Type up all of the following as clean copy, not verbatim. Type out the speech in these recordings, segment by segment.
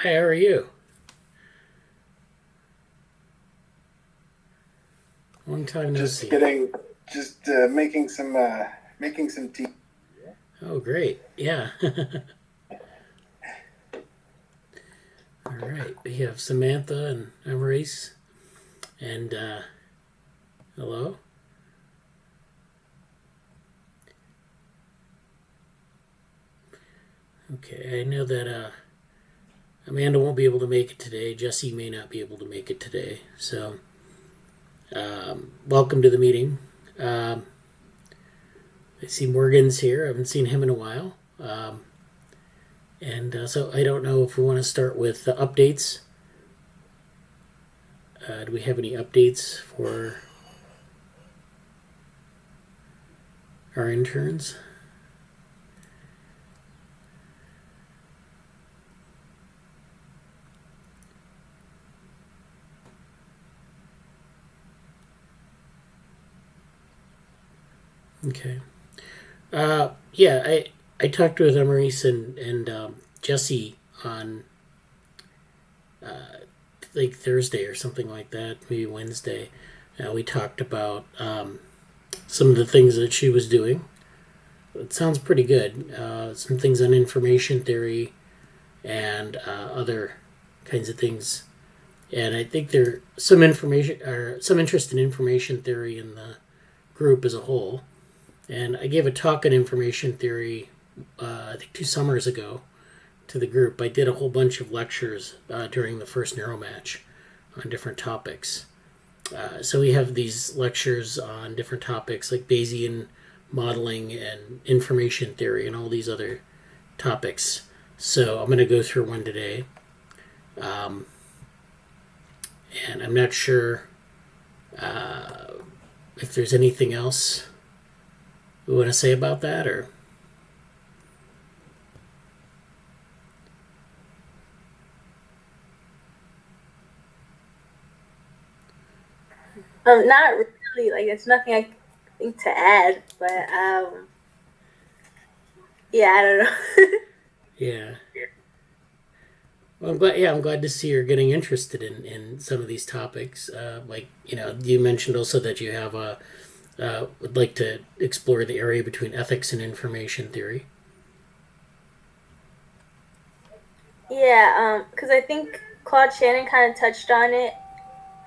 Hi, how are you? Long time no Just see. getting, just making some tea. Oh, great. Yeah. All right. We have Samantha and Amaris. And, hello? Okay. I know that, Amanda won't be able to make it today. Jesse may not be able to make it today. So, welcome to the meeting. Um, I see Morgan's here. I haven't seen him in a while. So I don't know if we want to start with the updates. Do we have any updates for our interns? Okay. Yeah, I talked with Amaris and Jesse on like Thursday or something like that, maybe Wednesday. We talked about some of the things that she was doing. It sounds pretty good. Some things on information theory and other kinds of things. And I think there some information or some interest in information theory in the group as a whole. And I gave a talk on information theory, I think 2 summers ago, to the group. I did a whole bunch of lectures during the first NeuroMatch on different topics. So we have these lectures on different topics like Bayesian modeling and information theory and all these other topics. So I'm going to go through one today. Um, and I'm not sure if there's anything else we want to say about that or. Not really. Like, there's nothing I think to add, but yeah, I don't know. Yeah. Well, I'm glad. Yeah, I'm glad to see you're getting interested in some of these topics. You mentioned also that you have a would like to explore the area between ethics and information theory. Yeah, because I think Claude Shannon kind of touched on it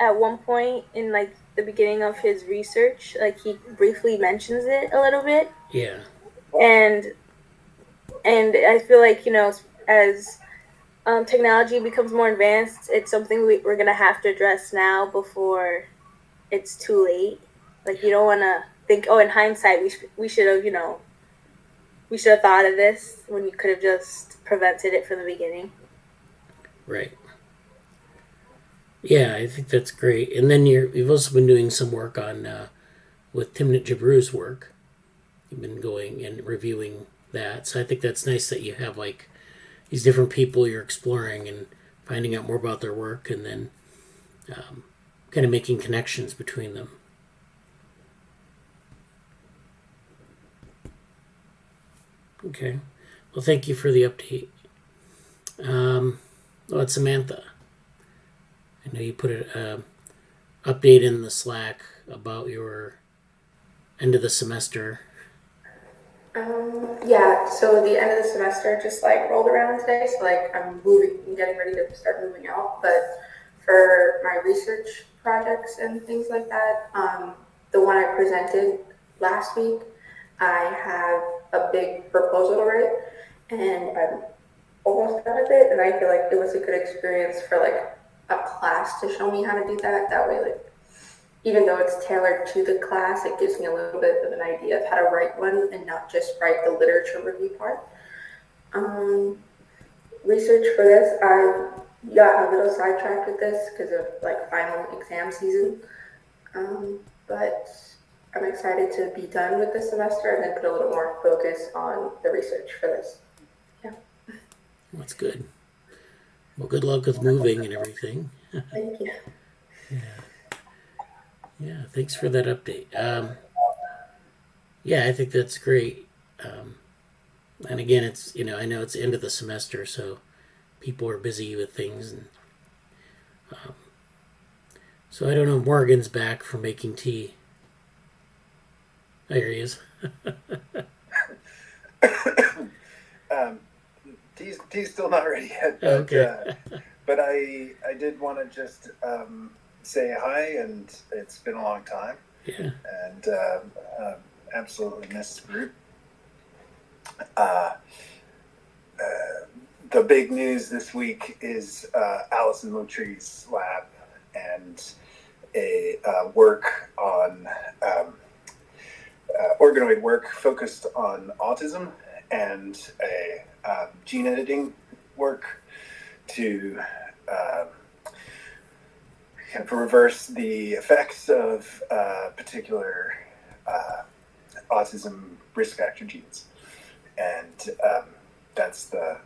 at one point in like the beginning of his research. Like he briefly mentions it a little bit, Yeah. and I feel like as technology becomes more advanced, it's something we're gonna have to address now before it's too late. Like you don't want to think, oh, in hindsight, we should have we should have thought of this when you could have just prevented it from the beginning. Right. Yeah, I think that's great. And then you've also been doing some work on with Timnit Jabru's work. You've been going and reviewing that, so I think that's nice that you have like these different people you're exploring and finding out more about their work, and then kind of making connections between them. Okay. Well, thank you for the update. Well, it's Samantha. I know you put an update in the Slack about your end of the semester. Yeah, so the end of the semester just like rolled around today, so like I'm getting ready to start moving out. But for my research projects and things like that, the one I presented last week, I have a big proposal to write, and I'm almost done with it. And I feel like it was a good experience for like a class to show me how to do that. That way, like even though it's tailored to the class, it gives me a little bit of an idea of how to write one and not just write the literature review part. Research for this, I got a little sidetracked with this because of like final exam season. But I'm excited to be done with this semester and then put a little more focus on the research for this. Yeah. That's good. Well, good luck with moving and everything. Thank you. Yeah. Yeah. Thanks for that update. Yeah, I think that's great. And again, it's I know it's the end of the semester, so people are busy with things. And so I don't know. Morgan's back for making tea. There he is. Tea's still not ready yet. But, Okay. but I did want to just say hi, and it's been a long time. Yeah. And absolutely miss the group. The big news this week is Alison Moultrie's lab and a work on organoid work focused on autism, and a gene editing work to kind of reverse the effects of particular autism risk factor genes. And that's the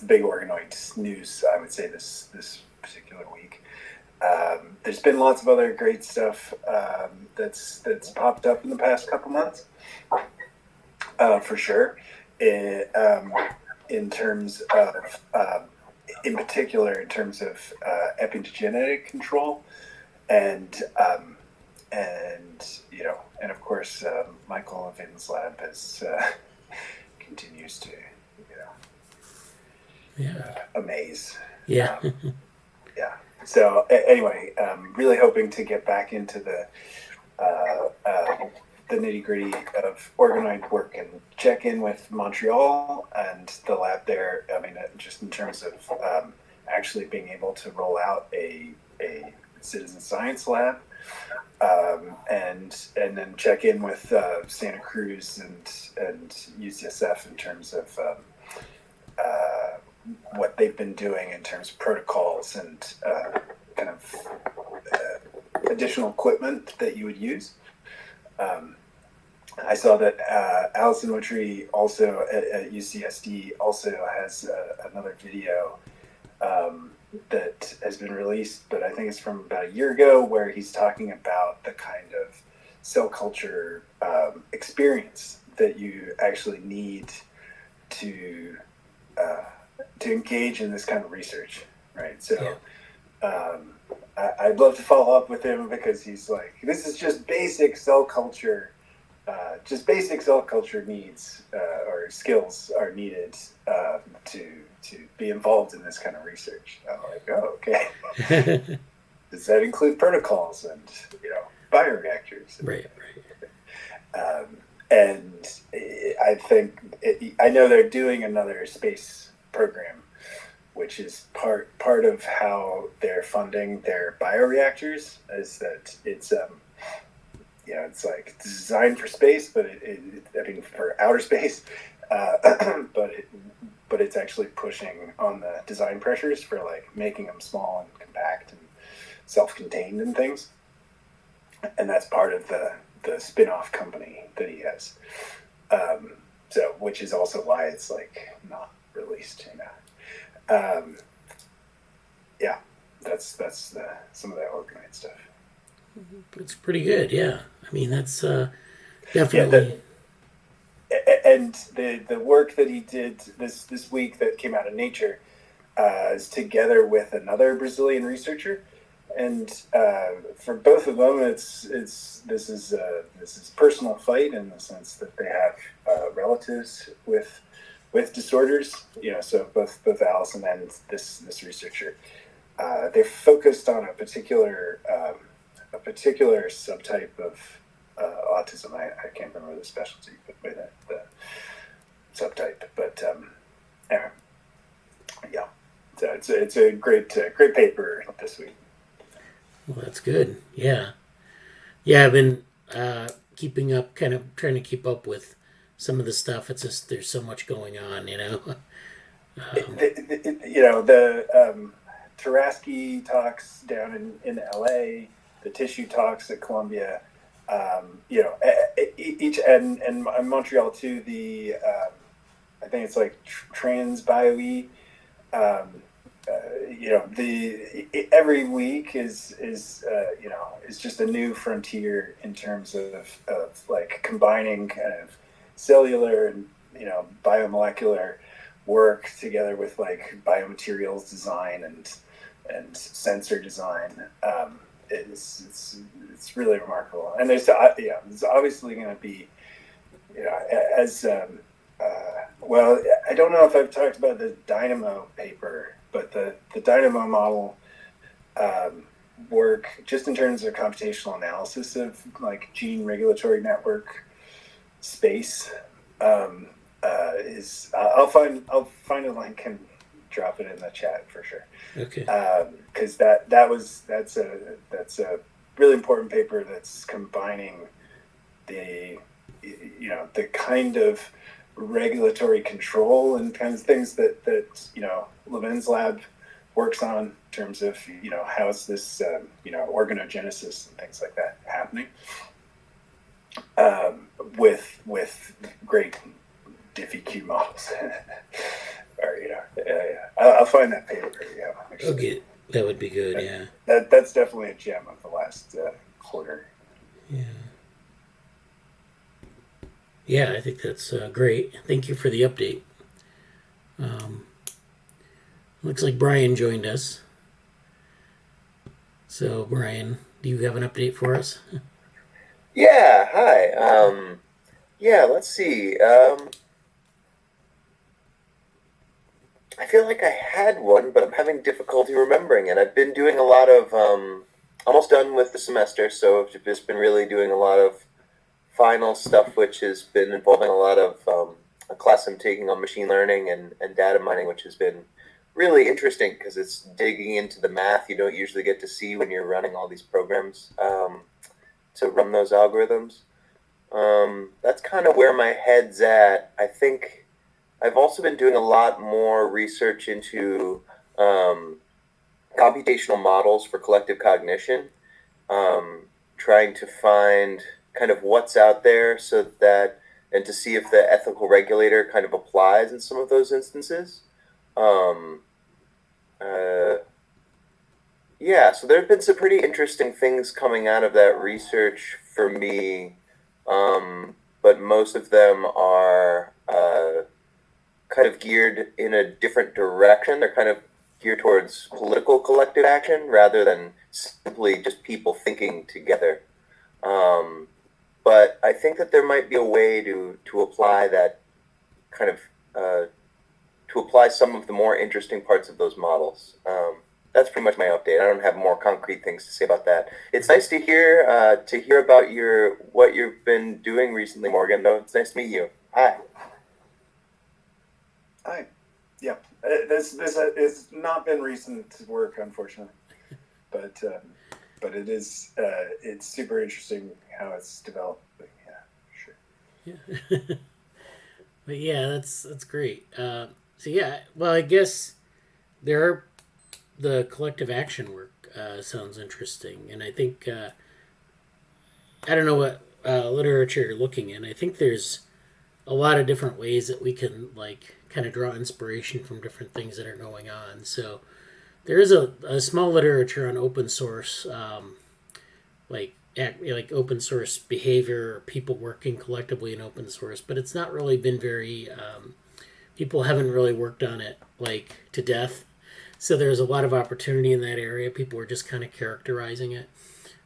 big organoid news, I would say, this particular week. There's been lots of other great stuff that's popped up in the past couple months, for sure. In terms of, in particular, in terms of epigenetic control, and and of course, Michael Levin's lab continues to amaze. Yeah. Yeah. So anyway, really hoping to get back into the nitty gritty of organoid work and check in with Montreal and the lab there. I mean, just in terms of actually being able to roll out a citizen science lab, and then check in with Santa Cruz and UCSF in terms of what they've been doing in terms of protocols and kind of additional equipment that you would use. I saw that Alison Moultrie also at UCSD also has another video that has been released, but I think it's from about a year ago, where he's talking about the kind of cell culture experience that you actually need to engage in this kind of research, right? So I'd love to follow up with him, because he's like, this is just basic cell culture. Just basic cell culture needs or skills are needed to be involved in this kind of research. I'm like, oh, okay. Does that include protocols and bioreactors? Right. And I think I know they're doing another space program, which is part of how they're funding their bioreactors. Is that it's it's like designed for space, but I mean for outer space, but it's actually pushing on the design pressures for like making them small and compact and self-contained and things. And that's part of the spin-off company that he has. So, which is also why it's like not released, yeah, that's some of that organoid stuff. It's pretty good, yeah. I mean, that's definitely. And the work that he did this week that came out of Nature is together with another Brazilian researcher, and for both of them, this is personal fight in the sense that they have relatives with disorders. So both Allison and this researcher, they're focused on a particular subtype of autism. I can't remember the specialty, but the subtype. But anyway, yeah. So it's a great paper this week. Well, that's good. Yeah. I've been keeping up, kind of trying to keep up with some of the stuff. It's just there's so much going on, The Tarasky talks down in LA, the tissue talks at Columbia, each and Montreal too. The I think it's like TransBioE. Every week is just a new frontier in terms of like combining kind of cellular and biomolecular work together with like biomaterials design and sensor design. It's really remarkable, and there's obviously going to be, as well, I don't know if I've talked about the Dynamo paper, but the Dynamo model work just in terms of computational analysis of like gene regulatory network space is I'll find a link and drop it in the chat for sure. Okay. Because that's a really important paper that's combining the kind of regulatory control and kinds of things that Levin's lab works on in terms of how is this organogenesis and things like that happening with great diffie-Q models. Or I'll find that paper. Okay, that would be good. That's definitely a gem of the last quarter. Yeah, I think that's great. Thank you for the update. Looks like Brian joined us. So, Brian, do you have an update for us? Yeah, hi. Let's see. I feel like I had one, but I'm having difficulty remembering it. I've been doing a lot of, almost done with the semester, so I've just been really doing a lot of final stuff, which has been involving a lot of a class I'm taking on machine learning and data mining, which has been really interesting because it's digging into the math you don't usually get to see when you're running all these programs to run those algorithms. That's kind of where my head's at. I think I've also been doing a lot more research into computational models for collective cognition, trying to find kind of what's out there and to see if the ethical regulator kind of applies in some of those instances. So there have been some pretty interesting things coming out of that research for me, but most of them are kind of geared in a different direction. They're kind of geared towards political collective action rather than simply just people thinking together. But I think that there might be a way to apply that kind of to apply some of the more interesting parts of those models. That's pretty much my update. I don't have more concrete things to say about that. It's nice to hear about what you've been doing recently, Morgan. Though it's nice to meet you. Hi. Hi. Yeah. This it's not been recent work, unfortunately, but it is it's super interesting how it's developing. Yeah, sure. Yeah. But yeah, that's great. So yeah, well, I guess the collective action work sounds interesting, and I think I don't know what literature you're looking in. I think there's a lot of different ways that we can like kind of draw inspiration from different things that are going on. So there is a small literature on open source, like open source behavior, or people working collectively in open source, but it's not really been very. People haven't really worked on it like to death. So there's a lot of opportunity in that area. People are just kind of characterizing it.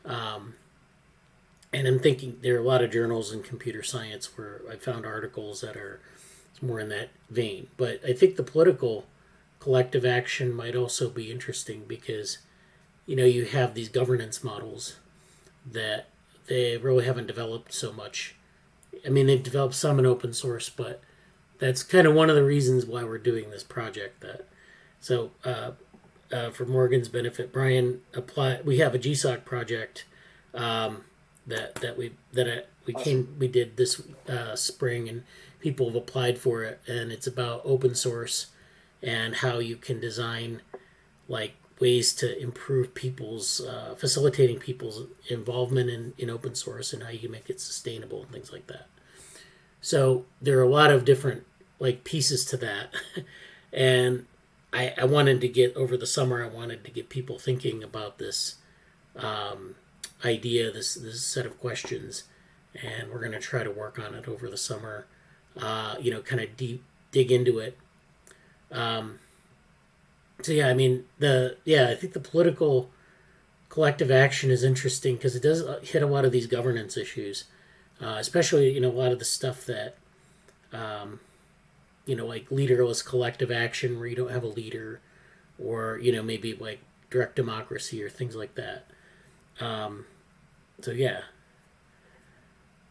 And I'm thinking there are a lot of journals in computer science where I found articles that are more in that vein. But I think the political collective action might also be interesting because, you have these governance models that they really haven't developed so much. I mean, they've developed some in open source, but that's kind of one of the reasons why we're doing this project. So for Morgan's benefit, Brian, we have a GSOC project we did this spring, and people have applied for it, and it's about open source and how you can design like ways to improve facilitating people's involvement in open source and how you can make it sustainable and things like that. So there are a lot of different like pieces to that, and I wanted to get over the summer. I wanted to get people thinking about this idea, this set of questions, and we're going to try to work on it over the summer. Kind of dig into it. So yeah, I mean I think the political collective action is interesting because it does hit a lot of these governance issues, especially a lot of the stuff that like leaderless collective action where you don't have a leader, or maybe like direct democracy or things like that. So yeah.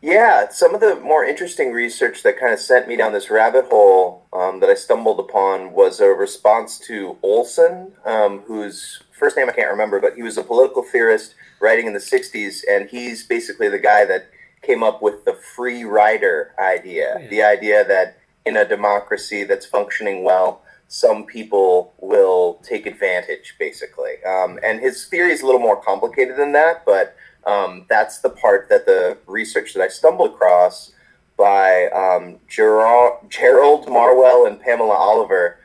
Yeah, some of the more interesting research that kind of sent me down this rabbit hole that I stumbled upon was a response to Olson, whose first name I can't remember, but he was a political theorist writing in the 60s, and he's basically the guy that came up with the free rider idea, Yeah. the idea that in a democracy that's functioning well, some people will take advantage, basically. And his theory is a little more complicated than that, but that's the part that the research that I stumbled across by Gerald Marwell and Pamela Oliver.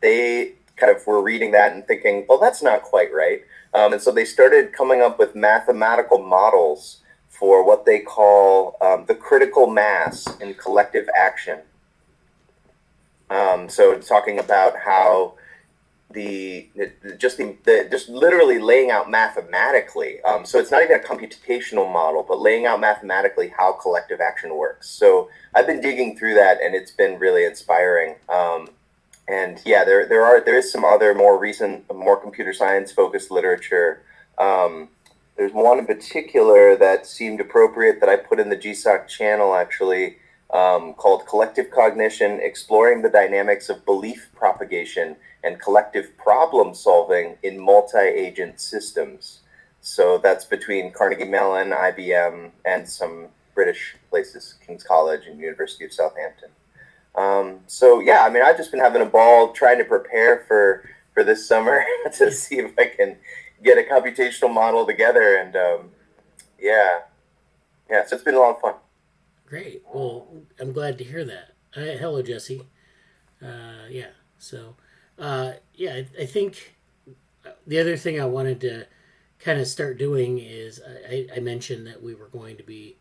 They kind of were reading that and thinking, well, that's not quite right. And so they started coming up with mathematical models for what they call the critical mass in collective action. So talking about how just literally laying out mathematically. So it's not even a computational model, but laying out mathematically how collective action works. So I've been digging through that, and it's been really inspiring. And yeah, there is some other more recent, more computer science focused literature. There's one in particular that seemed appropriate that I put in the GSOC channel actually. Called Collective Cognition, Exploring the Dynamics of Belief Propagation and Collective Problem Solving in Multi-Agent Systems. So that's between Carnegie Mellon, IBM, and some British places, King's College and University of Southampton. So yeah, I mean, I've just been having a ball trying to prepare for this summer to see if I can get a computational model together. And yeah, so it's been a lot of fun. Great. Well, I'm glad to hear that. Hello, Jesse. Yeah. So, I think the other thing I wanted to kind of start doing is I mentioned that we were going to be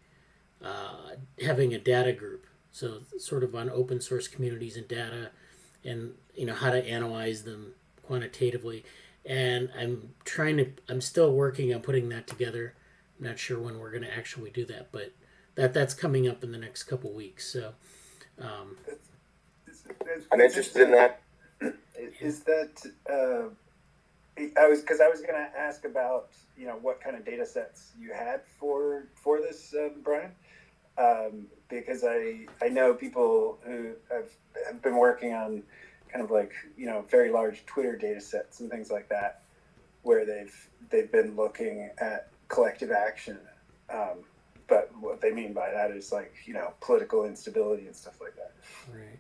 having a data group. So, sort of on open source communities and data, and how to analyze them quantitatively. And I'm still working on putting that together. I'm not sure when we're going to actually do that, but that's coming up in the next couple weeks. So I'm interested in that. Is that I was going to ask about what kind of data sets you had for this, Brian, because I know people who have been working on kind of like very large Twitter data sets and things like that, where they've been looking at collective action. But what they mean by that is like political instability and stuff like that. Right.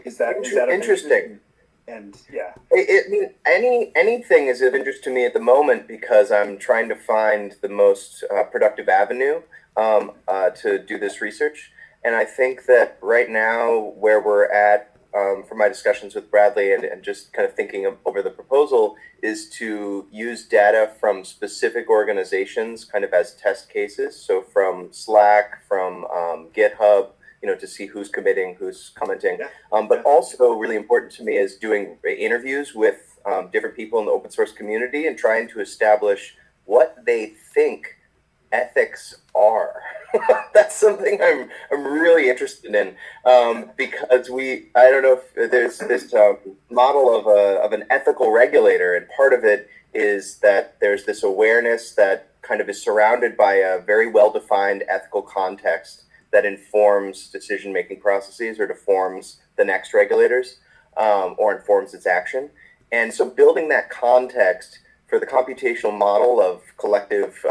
Is that interesting? And yeah, anything is of interest to me at the moment because I'm trying to find the most productive avenue to do this research. And I think that right now where we're at for my discussions with Bradly and just kind of thinking over the proposal is to use data from specific organizations kind of as test cases. So from Slack, from GitHub, to see who's committing, who's commenting. But also really important to me is doing interviews with different people in the open source community and trying to establish what they think ethics are. That's something I'm really interested in because I don't know if there's this model of an ethical regulator, and part of it is that there's this awareness that kind of is surrounded by a very well-defined ethical context that informs decision-making processes or informs the next regulators or informs its action. And so building that context for the computational model of collective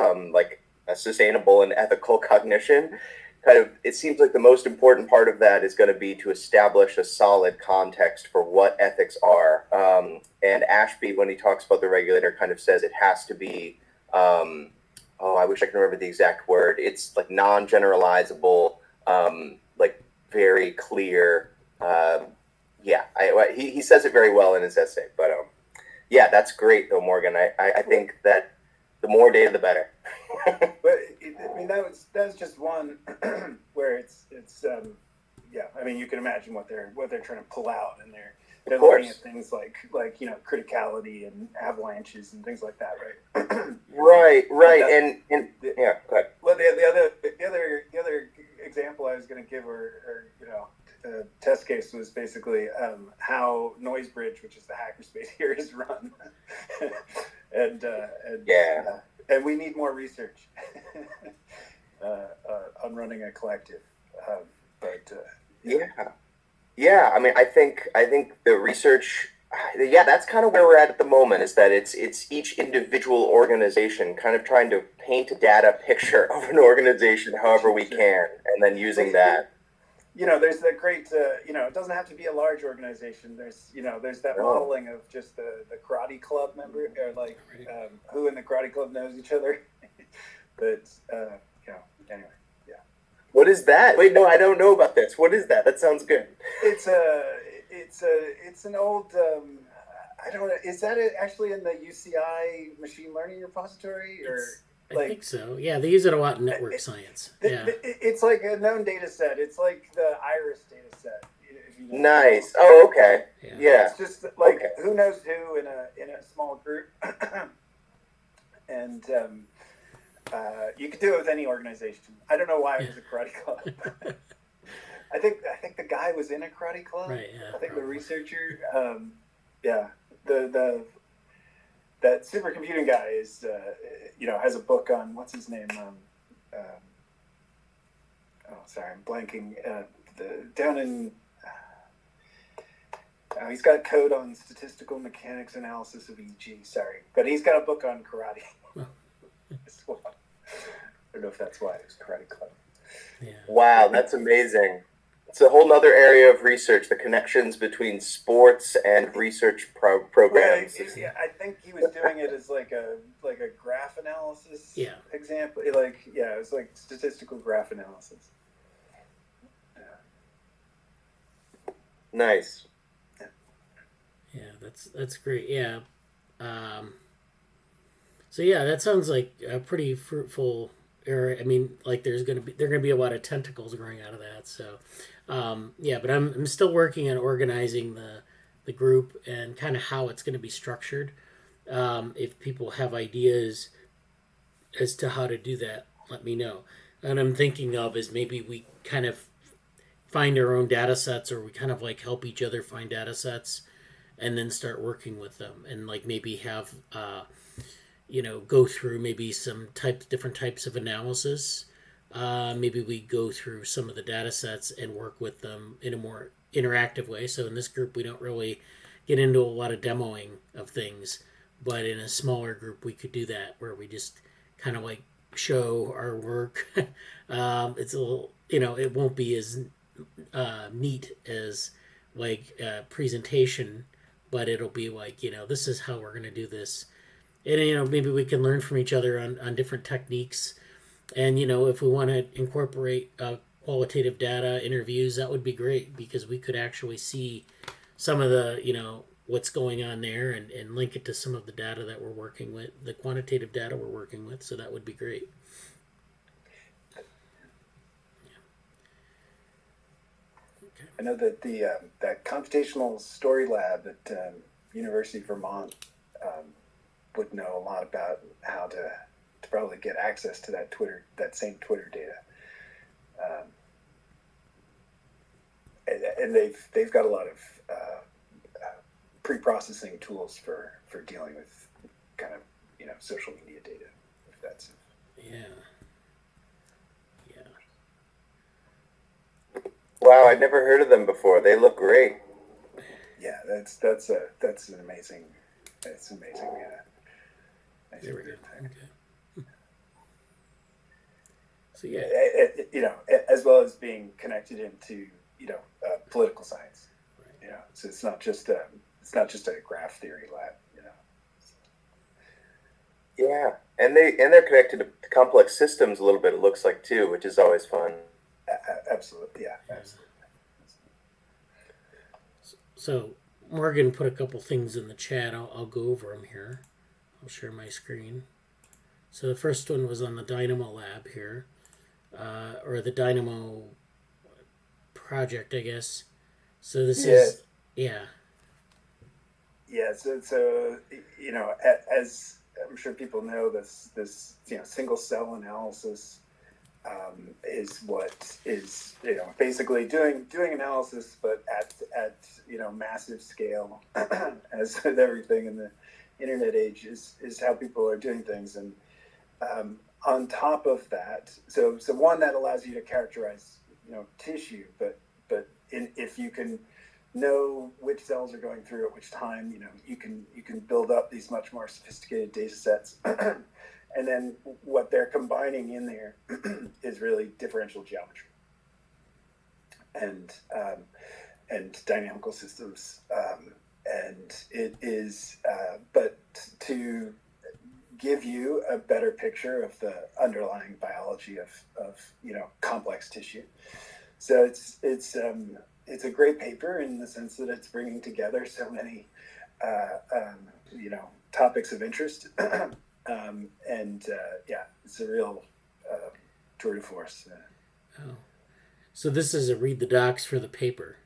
a sustainable and ethical cognition, kind of, it seems like the most important part of that is going to be to establish a solid context for what ethics are. And Ashby, when he talks about the regulator, kind of says it has to be, I wish I could remember the exact word. It's like non-generalizable, like very clear. He says it very well in his essay, but yeah, that's great though, Morgan. I think that the more data, the better. But I mean, that was just one where it's yeah, I mean, you can imagine what they're trying to pull out, and they're course. looking at things like criticality and avalanches and things like that, right? Right. And yeah, go ahead. Well, the other example I was going to give, or test case, was basically how Noisebridge, which is the hackerspace here, is run, and we need more research on running a collective. Yeah. I mean, I think the research. Yeah, that's kind of where we're at the moment. Is that it's each individual organization kind of trying to paint a data picture of an organization however we can, and then using that. There's that great. It doesn't have to be a large organization. There's that modeling of just the karate club member, or like who in the karate club knows each other. But anyway. What is that? Wait, no, I don't know about this. What is that? That sounds good. It's an old. I don't know. Is that actually in the UCI machine learning repository, or? I think so. Yeah, they use it a lot in network science. Yeah, it's like a known data set. It's like the Iris data set. Nice. Oh, okay. Yeah. It's just like who knows who in a small group, and you could do it with any organization. I don't know why it was a karate club. I think the guy was in a karate club. Right. Yeah. I think the researcher. That supercomputing guy is, has a book on, what's his name? I'm blanking. He's got code on statistical mechanics analysis of EG. Sorry, but he's got a book on karate as well. I don't know if that's why it was karate club. Yeah. Wow, that's amazing. It's a whole other area of research, the connections between sports and research programs. Yeah, I think he was doing it as like a graph analysis example. It was like statistical graph analysis. Nice. Yeah, that's great. Yeah. So yeah, that sounds like a pretty fruitful area. I mean, like there are gonna be a lot of tentacles growing out of that. So, but I'm still working on organizing the group and kind of how it's going to be structured. If people have ideas as to how to do that, let me know. And I'm thinking of is maybe we kind of find our own data sets, or we kind of like help each other find data sets, and then start working with them, and like maybe have go through maybe some different types of analysis. Maybe we go through some of the data sets and work with them in a more interactive way. So in this group, we don't really get into a lot of demoing of things, but in a smaller group, we could do that where we just kind of like show our work. It's a little, it won't be as neat as like a presentation, but it'll be like, this is how we're going to do this. And, maybe we can learn from each other on different techniques. And, if we want to incorporate qualitative data interviews, that would be great, because we could actually see some of the, what's going on there, and link it to some of the data that we're working with, the quantitative data we're working with. So that would be great. I know that that computational story lab at University of Vermont would know a lot about how to probably get access to that same Twitter data, and they've got a lot of pre-processing tools for dealing with kind of social media data. If that's Wow, I'd never heard of them before. They look great. Yeah, that's an amazing. It's amazing. There we go. Okay. So as well as being connected into political science. Right. So it's not just a graph theory lab. Yeah, and they're connected to complex systems a little bit. It looks like too, which is always fun. Absolutely, yeah, absolutely. So Morgan put a couple things in the chat. I'll go over them here. I'll share my screen. So the first one was on the Dynamo lab here, or the Dynamo project, I guess. So this is, yeah. Yeah, so as I'm sure people know, this single cell analysis is what is basically doing analysis, but at massive scale, as with everything in the internet age, is how people are doing things. And on top of that, so one that allows you to characterize tissue, but if you can know which cells are going through at which time, you can build up these much more sophisticated data sets. And then what they're combining in there is really differential geometry and dynamical systems, and it is but to give you a better picture of the underlying biology of complex tissue. So it's a great paper in the sense that it's bringing together so many topics of interest. It's a real tour de force. Oh, so this is a read the docs for the paper.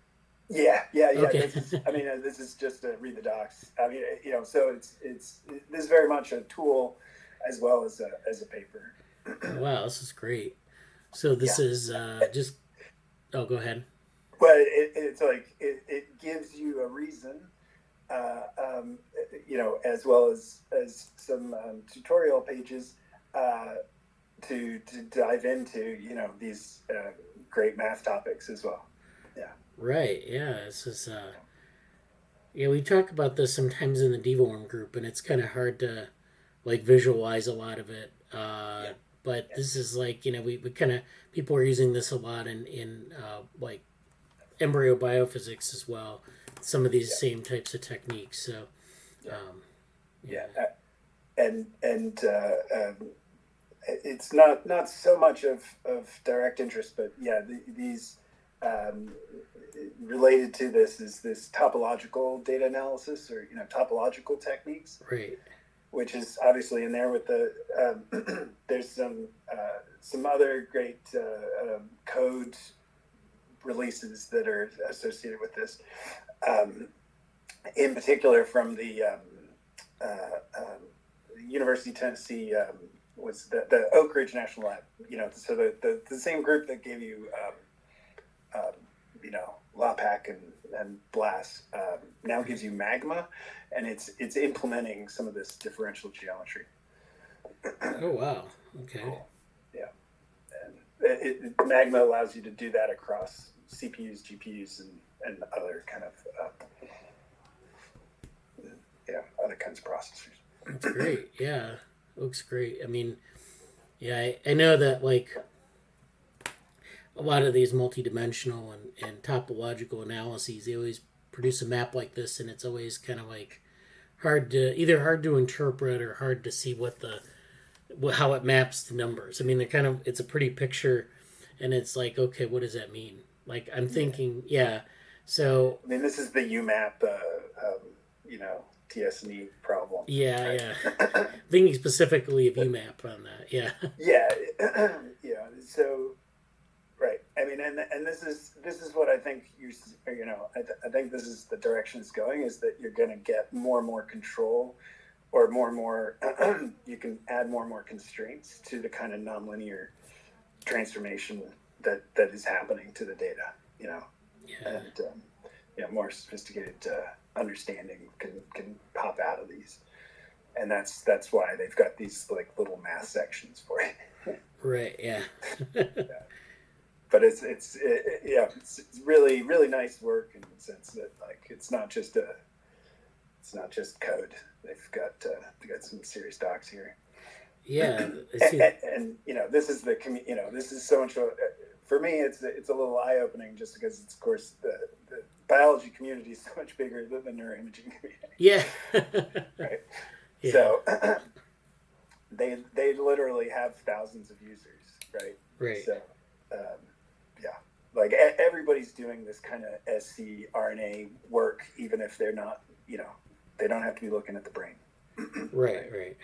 Yeah. Okay. This is just a read the docs. So this is very much a tool as well as a paper. Wow, this is great. So this is just. Oh, go ahead. But it's like it gives you a reason. As well as some tutorial pages to dive into these great math topics as well. Yeah. Right. Yeah. This is. We talk about this sometimes in the Devorm group, and it's kind of hard to visualize a lot of it. But this is we kind of people are using this a lot in embryo biophysics as well. Some of these same types of techniques. So, and it's not so much of direct interest, but these related to this is this topological data analysis or topological techniques, right? Which is obviously in there with the there's some other great code releases that are associated with this. In particular, from the University of Tennessee, was the Oak Ridge National Lab. So the same group that gave you, LAPAC and BLAS now gives you Magma, and it's implementing some of this differential geometry. Oh wow! Okay. Cool. Yeah, and Magma allows you to do that across CPUs, GPUs, and other kind of other kinds of processors. That's great. Yeah, looks great. I mean, I know that a lot of these multidimensional and topological analyses, they always produce a map like this, and it's always kind of hard to interpret or hard to see how it maps to numbers. I mean, it's a pretty picture, and it's okay, what does that mean? I'm thinking, so... I mean, this is the UMAP, TS&E problem. Yeah. Thinking specifically of UMAP on that, yeah. Yeah, so... Right. I mean, and this is what I think I think this is the direction it's going, is that you're going to get more and more control, or more and more you can add more and more constraints to the kind of nonlinear transformation that is happening to the data. And more sophisticated understanding can pop out of these, and that's why they've got these little math sections for it. Right. Yeah. But it's really, really nice work in the sense that it's not just code. They've got some serious docs here. Yeah, and this is this is so much for me. It's a little eye opening, just because it's, of course, the biology community is so much bigger than the neuroimaging community. Yeah. Right. Yeah. So they literally have thousands of users. Right. Right. So. Everybody's doing this kind of scRNA work, even if they're not, they don't have to be looking at the brain. Right.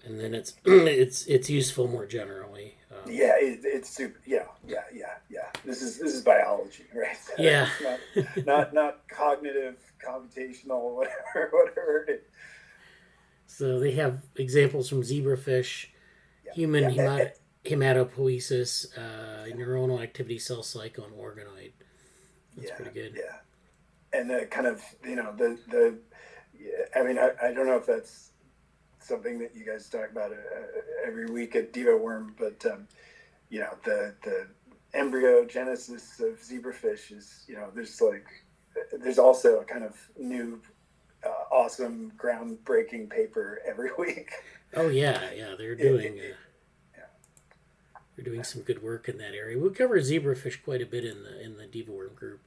And then it's useful more generally. It's super. Yeah. this is biology, right? Yeah. not cognitive, computational, whatever it is. So they have examples from zebrafish, Yeah, human yeah, hematopoiesis, neuronal activity, cell cycle, and organoid. That's yeah, pretty good. yeah. And the kind of the I mean, I don't know if that's something that you guys talk about every week at DevoWorm, but the embryogenesis of zebrafish is, there's also a kind of new awesome groundbreaking paper every week. Oh yeah, they're doing they're doing some good work in that area. We cover zebrafish quite a bit in the DevoWorm group,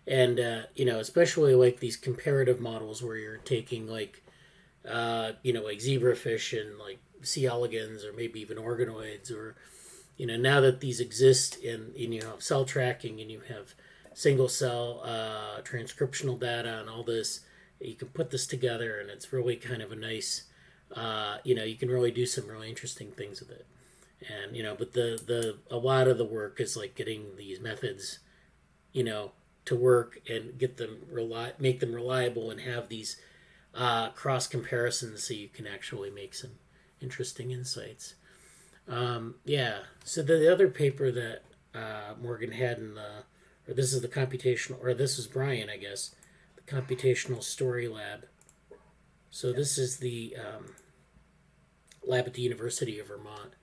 and especially like these comparative models where you're taking like like zebrafish and like C. elegans or maybe even organoids, or now that these exist and you have cell tracking and you have single cell transcriptional data and all this, you can put this together and it's really kind of a nice you can really do some really interesting things with it. And but the a lot of the work is like getting these methods to work and make them reliable and have these cross comparisons so you can actually make some interesting insights. So the other paper that Morgan had or this is the computational, or this is Brian, I guess, the computational story lab. So this is the lab at the University of Vermont,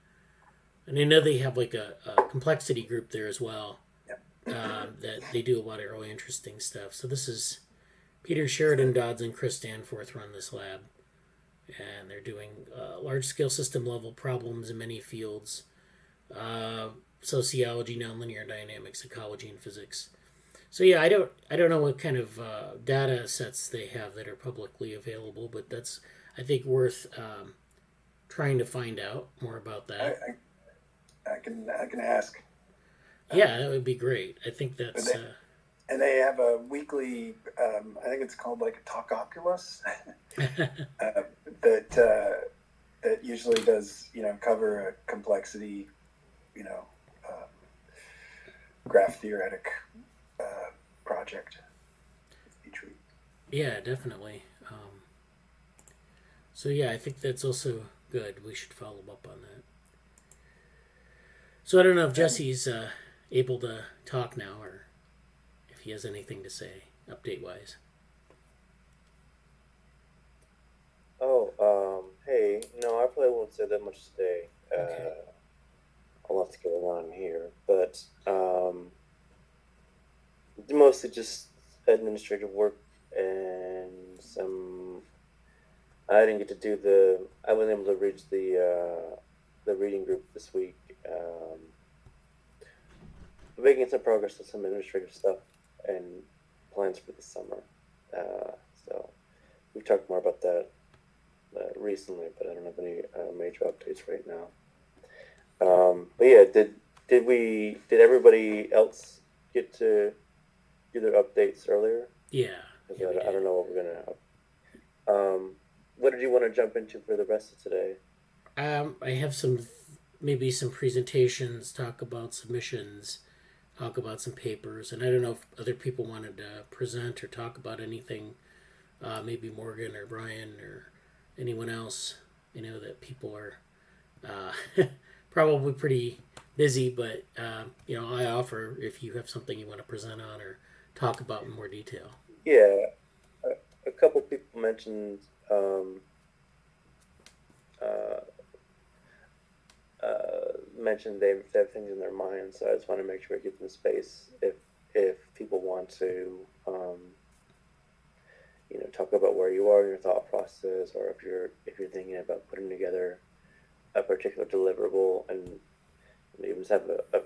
and I know they have like a complexity group there as well. That they do a lot of really interesting stuff. So this is Peter Sheridan Dodds and Chris Danforth run this lab, and they're doing large-scale system-level problems in many fields: sociology, nonlinear dynamics, ecology, and physics. So yeah, I don't know what kind of data sets they have that are publicly available, but that's, I think, worth trying to find out more about that. I can ask. Yeah, that would be great. I think that's. And they have a weekly, I think it's called like a Talkoculus, that usually does, cover a complexity, graph theoretic project each week. Yeah, definitely. So yeah, I think that's also good. We should follow up on that. So I don't know if Jesse's able to talk now, or if he has anything to say update-wise. Hey, no, I probably won't say that much today. Okay. A lot to go on here, but mostly just administrative work and some. I didn't get to do I wasn't able to reach the reading group this week. Making some progress on some administrative stuff and plans for the summer. So we've talked more about that recently, but I don't have any major updates right now. But yeah, did everybody else get to do their updates earlier? Yeah. I don't know what we're gonna. What did you want to jump into for the rest of today? I have maybe some presentations, talk about submissions, talk about some papers, and I don't know if other people wanted to present or talk about anything. Maybe Morgan or Brian or anyone else. That people are probably pretty busy, but I offer if you have something you want to present on or talk about in more detail. Yeah, a couple people mentioned they have things in their minds, so I just want to make sure I give them space if people want to talk about where you are in your thought process, or if you're thinking about putting together a particular deliverable, and even just have a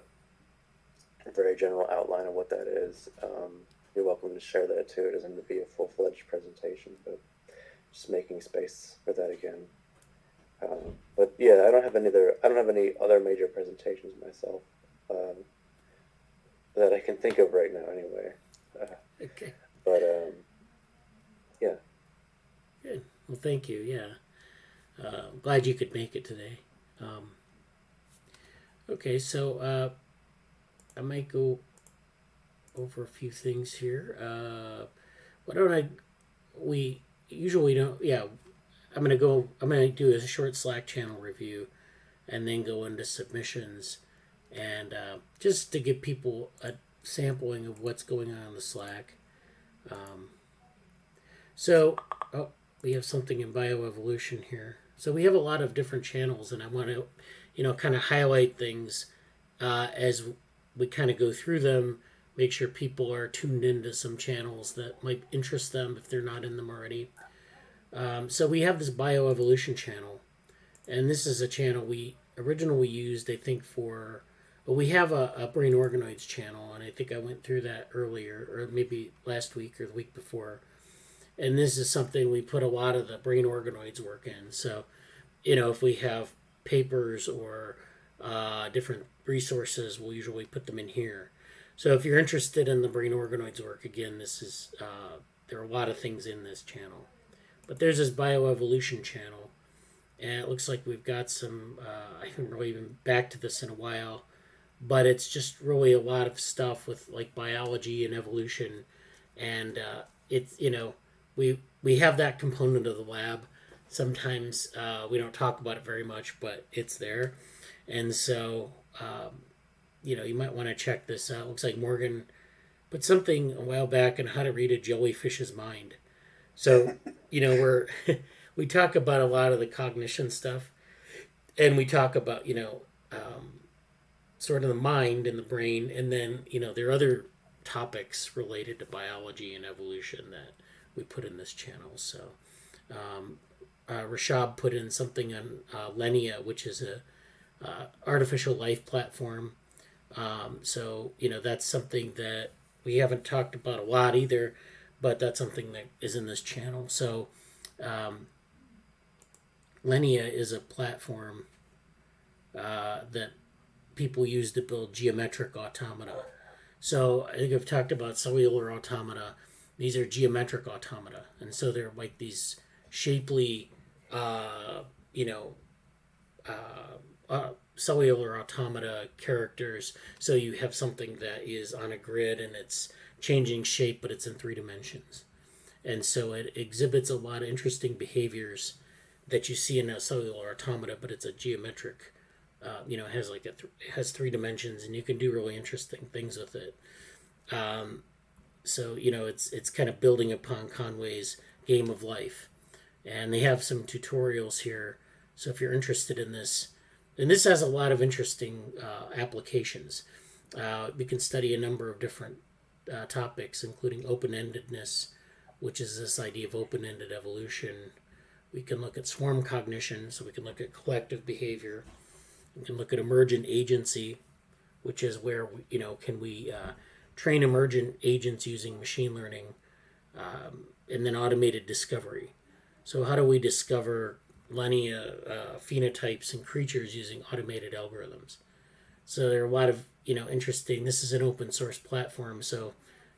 very general outline of what that is. You're welcome to share that too. It doesn't have to be a full-fledged presentation, but just making space for that again. But yeah, I don't have any other major presentations myself that I can think of right now. Anyway. Okay. But yeah. Good. Well, thank you. Yeah. Glad you could make it today. Okay, so I might go over a few things here. Why don't I? We usually don't. Yeah, I'm gonna do a short Slack channel review, and then go into submissions, and just to give people a sampling of what's going on in the Slack. Um, so, oh, we have something in bioevolution here. So we have a lot of different channels, and I want to, kind of highlight things as we kind of go through them. Make sure people are tuned into some channels that might interest them if they're not in them already. So we have this bioevolution channel, and this is a channel we originally used, I think, for. Well, we have a Brain Organoids channel, and I think I went through that earlier, or maybe last week or the week before. And this is something we put a lot of the Brain Organoids work in. So, if we have papers or different resources, we'll usually put them in here. So if you're interested in the Brain Organoids work, again, this is there are a lot of things in this channel. But there's this bioevolution channel, and it looks like we've got some. I haven't really been back to this in a while, but it's just really a lot of stuff with like biology and evolution, and it's we have that component of the lab. Sometimes we don't talk about it very much, but it's there, and so you might want to check this out. It looks like Morgan put something a while back on how to read a jellyfish's mind. So we talk about a lot of the cognition stuff, and we talk about sort of the mind and the brain, and then there are other topics related to biology and evolution that we put in this channel. So Rashab put in something on Lenia, which is a artificial life platform. So that's something that we haven't talked about a lot either, but that's something that is in this channel. So Lenia is a platform that people use to build geometric automata. So I think I've talked about cellular automata. These are geometric automata, and so they're like these shapely, cellular automata characters. So you have something that is on a grid and it's changing shape, but it's in 3 dimensions, and so it exhibits a lot of interesting behaviors that you see in a cellular automata, but it's a geometric. It has it has 3 dimensions, and you can do really interesting things with it. So it's kind of building upon Conway's Game of Life, and they have some tutorials here. So if you're interested in this, and this has a lot of interesting applications. We can study a number of different topics, including open-endedness, which is this idea of open-ended evolution. We can look at swarm cognition, so we can look at collective behavior. We can look at emergent agency, which is where can we train emergent agents using machine learning, and then automated discovery. So how do we discover linear phenotypes and creatures using automated algorithms? So there are a lot of interesting. This is an open source platform, so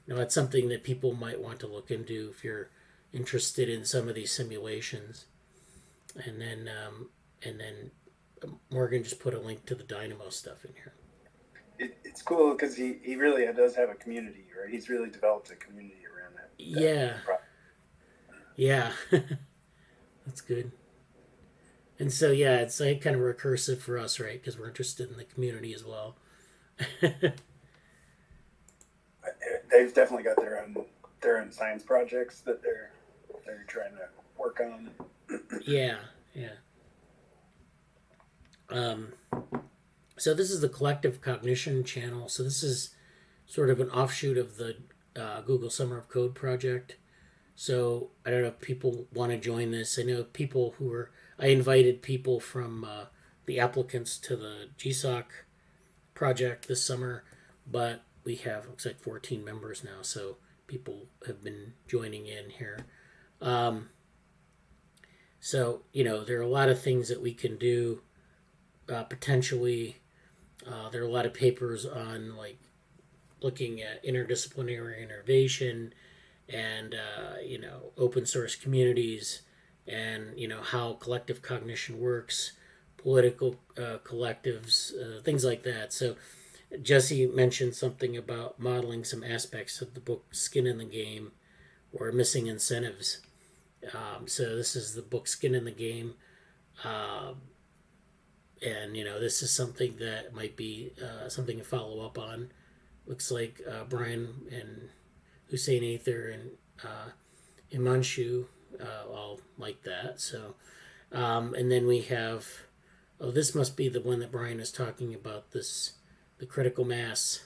that's something that people might want to look into if you're interested in some of these simulations. And then Morgan just put a link to the Dynamo stuff in here. It's cool because he really does have a community, or he's really developed a community around that. Yeah, that's good. And so it's like kind of recursive for us, right? Because we're interested in the community as well. They've definitely got their own science projects that they're trying to work on. Yeah. So this is the Collective Cognition channel. So this is sort of an offshoot of the Google Summer of Code project. So I don't know if people want to join this. I know people I invited people from the applicants to the GSOC project this summer, but we have, looks like 14 members now, so people have been joining in here. So, there are a lot of things that we can do potentially. There are a lot of papers on looking at interdisciplinary innovation and open source communities and how collective cognition works, political collectives, things like that. So Jesse mentioned something about modeling some aspects of the book Skin in the Game or Missing Incentives. So this is the book Skin in the Game. And, this is something that might be something to follow up on. Looks like Brian and Hussein Aether and Himanshu all like that. So, and then we have, this must be the one that Brian is talking about, the critical mass.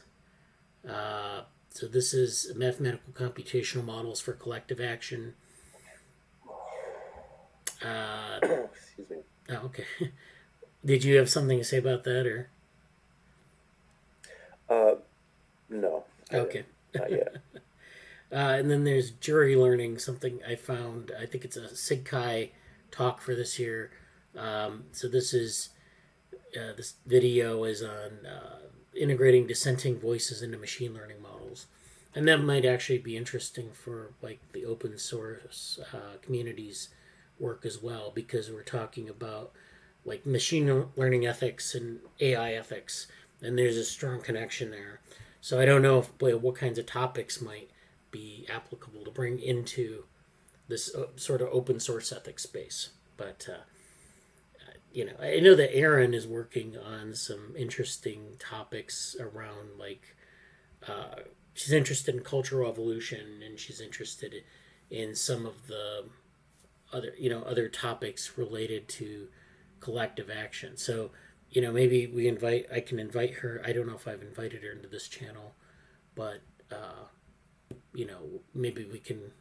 So this is mathematical computational models for collective action. Excuse me. Oh, okay. Did you have something to say about that, or? No. Okay. Not yet. And then there's jury learning, something I found. I think it's a SIGCHI talk for this year. So this video is on integrating dissenting voices into machine learning models, and that might actually be interesting for like the open source communities work as well, because we're talking about like machine learning ethics and AI ethics, and there's a strong connection there. So I don't know what kinds of topics might be applicable to bring into this sort of open source ethics space. But I know that Erin is working on some interesting topics around like she's interested in cultural evolution, and she's interested in some of the other topics related to collective action. So maybe I can invite her. I don't know if I've invited her into this channel, but maybe we can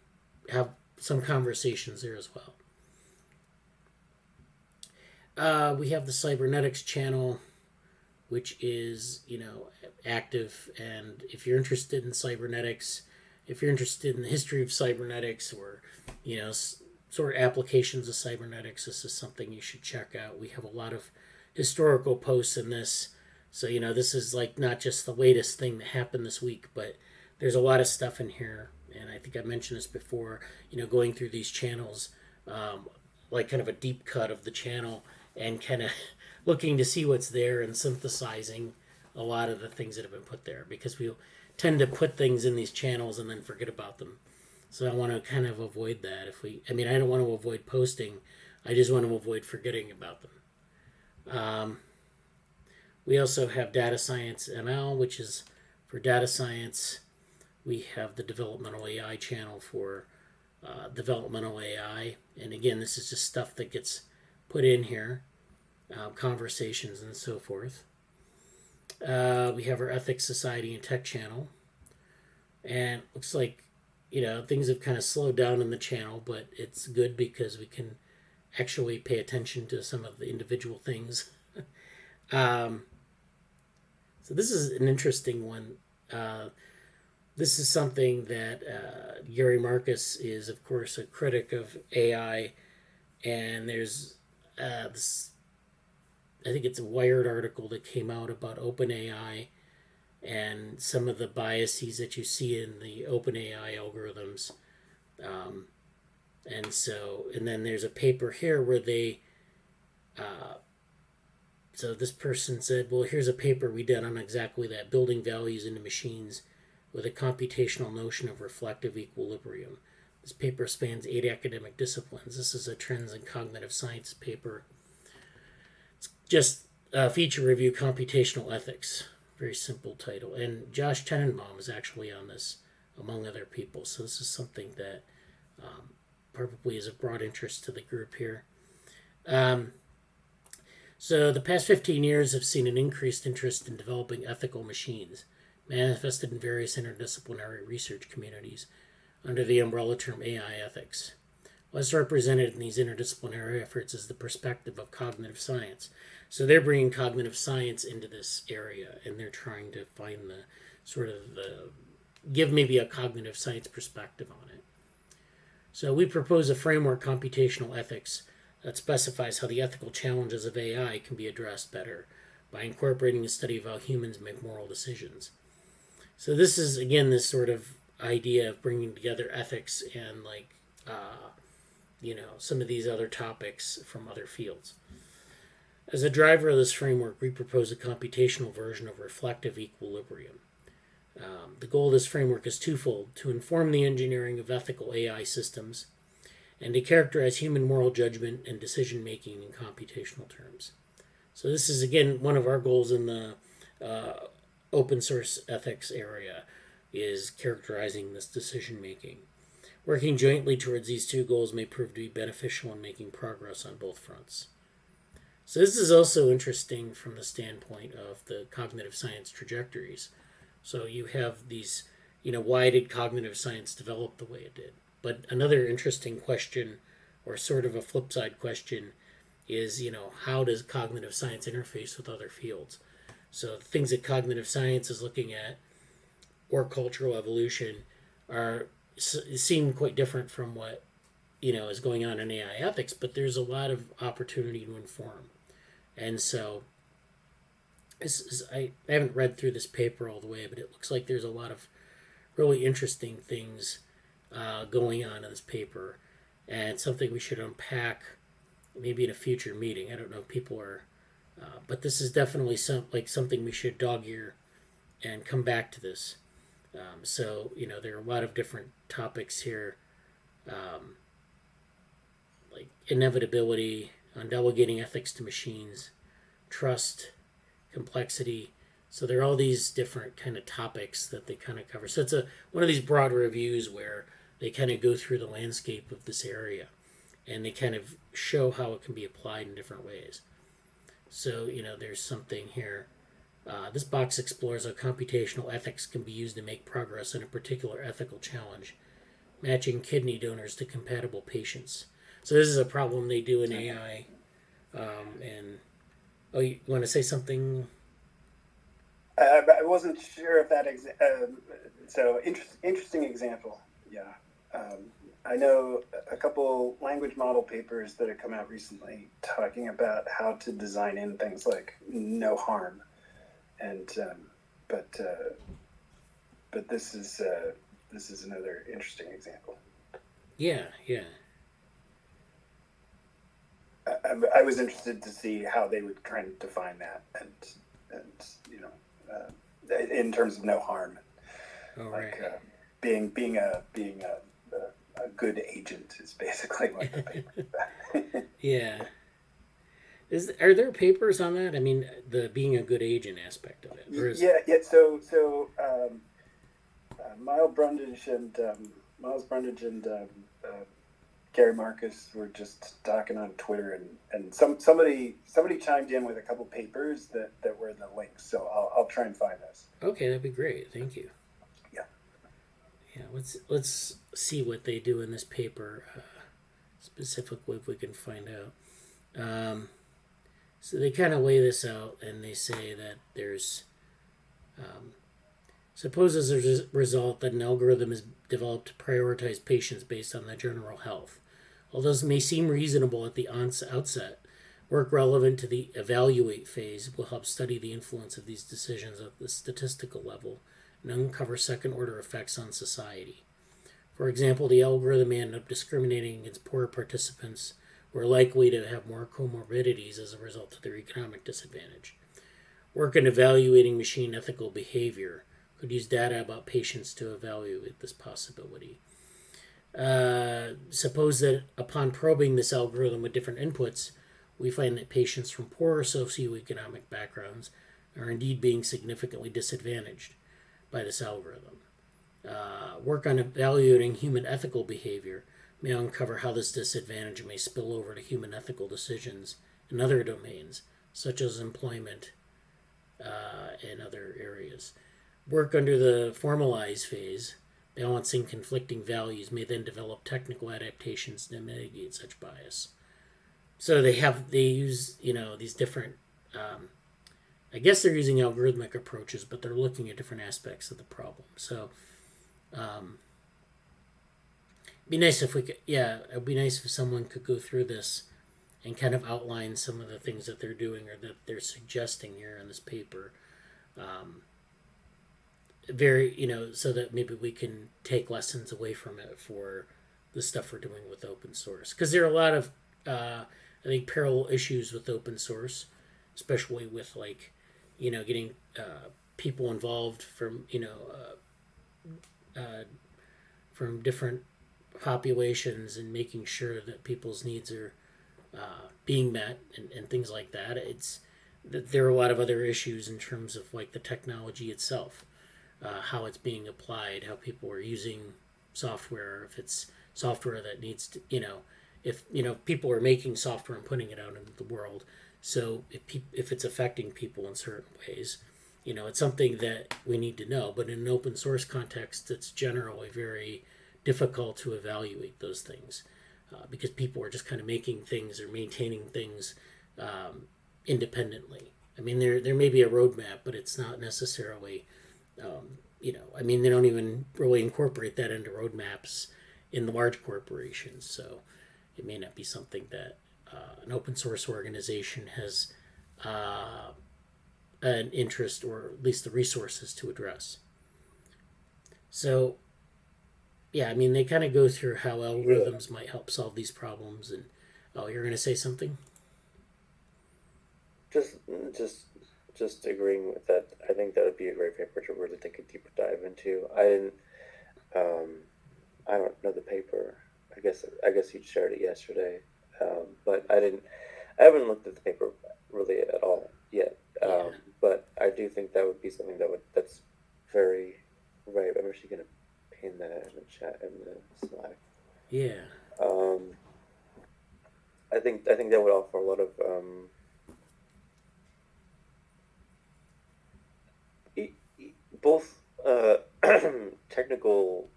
have some conversations there as well. We have the Cybernetics channel, which is active, and if you're interested in cybernetics, if you're interested in the history of cybernetics, or sort of applications of cybernetics, this is something you should check out. We have a lot of historical posts in this, so this is like not just the latest thing that happened this week, but there's a lot of stuff in here. And I think I mentioned this before, going through these channels, like kind of a deep cut of the channel, and kind of looking to see what's there and synthesizing a lot of the things that have been put there, because we tend to put things in these channels and then forget about them. So I want to kind of avoid that. I don't want to avoid posting. I just want to avoid forgetting about them. We also have Data Science ML, which is for data science. We have the Developmental AI channel for Developmental AI. And again, this is just stuff that gets put in here, conversations and so forth. We have our Ethics, Society, and Tech channel. And it looks like, things have kind of slowed down in the channel, but it's good because we can actually pay attention to some of the individual things. So this is an interesting one. This is something that Gary Marcus is, of course, a critic of AI, and there's this, I think it's a Wired article that came out about OpenAI and some of the biases that you see in the OpenAI algorithms. And then there's a paper here where they, so this person said, well, here's a paper we did on exactly that, building values into machines with a computational notion of reflective equilibrium. This paper spans 8 academic disciplines. This is a Trends in Cognitive Science paper. It's just a feature review, Computational Ethics. Very simple title. And Josh Tenenbaum is actually on this, among other people. So this is something that probably is of broad interest to the group here. So the past 15 years have seen an increased interest in developing ethical machines, manifested in various interdisciplinary research communities under the umbrella term AI ethics. What's represented in these interdisciplinary efforts is the perspective of cognitive science. So they're bringing cognitive science into this area, and they're trying to find give maybe a cognitive science perspective on it. So we propose a framework, computational ethics, that specifies how the ethical challenges of AI can be addressed better by incorporating the study of how humans make moral decisions. So this is, again, this sort of idea of bringing together ethics and some of these other topics from other fields. As a driver of this framework, we propose a computational version of reflective equilibrium. The goal of this framework is twofold: to inform the engineering of ethical AI systems and to characterize human moral judgment and decision making in computational terms. So this is, again, one of our goals in the open source ethics area, is characterizing this decision making. Working jointly towards these two goals may prove to be beneficial in making progress on both fronts. So this is also interesting from the standpoint of the cognitive science trajectories. So you have these, why did cognitive science develop the way it did? But another interesting question, or sort of a flip side question, is, how does cognitive science interface with other fields? So the things that cognitive science is looking at, or cultural evolution, seem quite different from what, is going on in AI ethics, but there's a lot of opportunity to inform. And so I haven't read through this paper all the way, but it looks like there's a lot of really interesting things going on in this paper, and it's something we should unpack maybe in a future meeting. I don't know if people are, but this is definitely something we should dog ear and come back to this. So there are a lot of different topics here, like inevitability, on delegating ethics to machines, trust, complexity. So there are all these different kind of topics that they kind of cover. So it's one of these broad reviews where they kind of go through the landscape of this area, and they kind of show how it can be applied in different ways. So, there's something here. This box explores how computational ethics can be used to make progress in a particular ethical challenge, matching kidney donors to compatible patients. So this is a problem they do in AI. You want to say something? I wasn't sure if that interesting example. Yeah. I know a couple language model papers that have come out recently talking about how to design in things like no harm, and but this is another interesting example. Yeah. I was interested to see how they would try and define that, and in terms of no harm, being a good agent is basically what the paper. Yeah. Are there papers on that? I mean, the being a good agent aspect of it. Yeah. So Miles Brundage and Gary Marcus were just talking on Twitter, and somebody chimed in with a couple papers that were in the links. So I'll try and find those. Okay, that'd be great. Thank you. Yeah. Let's see what they do in this paper specifically, if we can find out. So they kind of lay this out, and they say that there's suppose as a result that an algorithm is developed to prioritize patients based on their general health. Although this may seem reasonable at the outset, work relevant to the evaluate phase will help study the influence of these decisions at the statistical level and uncover second-order effects on society. For example, the algorithm may end up discriminating against poorer participants who are likely to have more comorbidities as a result of their economic disadvantage. Work in evaluating machine ethical behavior could use data about patients to evaluate this possibility. Suppose that upon probing this algorithm with different inputs, we find that patients from poorer socioeconomic backgrounds are indeed being significantly disadvantaged by this algorithm. Work on evaluating human ethical behavior may uncover how this disadvantage may spill over to human ethical decisions in other domains, such as employment and other areas. Work under the formalize phase, balancing conflicting values, may then develop technical adaptations to mitigate such bias. So they use these different. I guess they're using algorithmic approaches, but they're looking at different aspects of the problem. So, it'd be nice if we could. Yeah, it'd be nice if someone could go through this and kind of outline some of the things that they're doing or that they're suggesting here in this paper. So that maybe we can take lessons away from it for the stuff we're doing with open source. Because there are a lot of, I think, parallel issues with open source. especially with like, getting people involved from from different populations and making sure that people's needs are being met and things like that. It's that there are a lot of other issues in terms of like the technology itself, how it's being applied, how people are using software, if it's software that needs to, if people are making software and putting it out into the world. So if it's affecting people in certain ways, it's something that we need to know. But in an open source context, it's generally very difficult to evaluate those things because people are just kind of making things or maintaining things independently. I mean, there may be a roadmap, but it's not necessarily, they don't even really incorporate that into roadmaps in the large corporations. So it may not be something that an open source organization has an interest or at least the resources to address. So, yeah, I mean, they kind of go through how algorithms might help solve these problems. And you're going to say something? Just agreeing with that. I think that would be a great paper to really take a deeper dive into. I don't know the paper. I guess you shared it yesterday, but I haven't looked at the paper really at all yet. But I do think that would be something that's very right. I'm actually gonna pin that in the chat in the Slack. Yeah. I think that would offer a lot of both technical,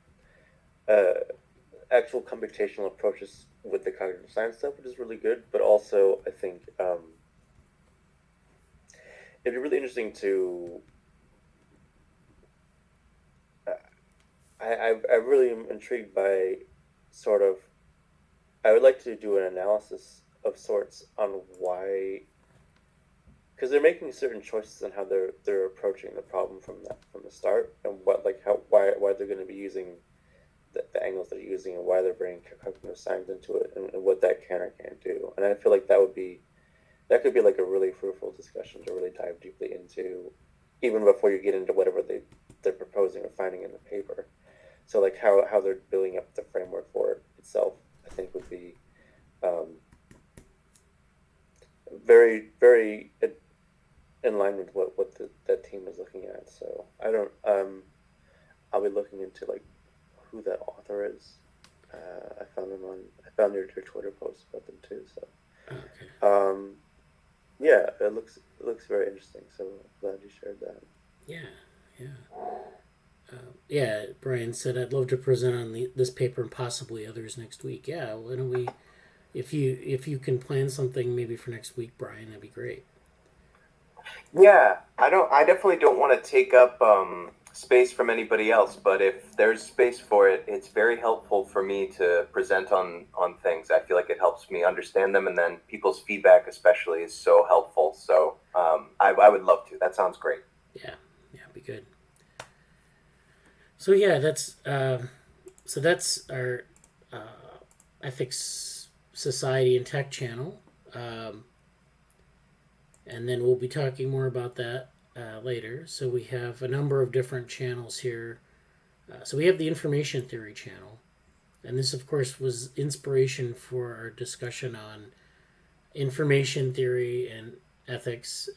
actual computational approaches with the cognitive science stuff, which is really good, but also I think it'd be really interesting to. I really am intrigued by sort of. I would like to do an analysis of sorts on why, because they're making certain choices on how they're approaching the problem from the start, and why they're going to be using the angles they're using, and why they're bringing cognitive science into it, and what that can or can't do. And I feel like that could be like a really fruitful discussion to really dive deeply into, even before you get into whatever they're proposing or finding in the paper. So like how they're building up the framework for it itself, I think would be very, very in line with what that team is looking at. So I'll be looking into like who that author is. I found their Twitter posts about them too. So Okay. Yeah, it looks very interesting. So glad you shared that. Yeah. Brian said, I'd love to present on this paper and possibly others next week. Yeah, why don't we, if you can plan something maybe for next week, Brian, that'd be great. Yeah, I definitely don't want to take up space from anybody else, but if there's space for it, it's very helpful for me to present on things. I feel like it helps me understand them, and then people's feedback especially is so helpful. So I would love to. That sounds great. Yeah, be good. So yeah, that's our ethics, society, and tech channel, and then we'll be talking more about that later. So we have a number of different channels here. So we have the information theory channel, and this, of course, was inspiration for our discussion on information theory and ethics.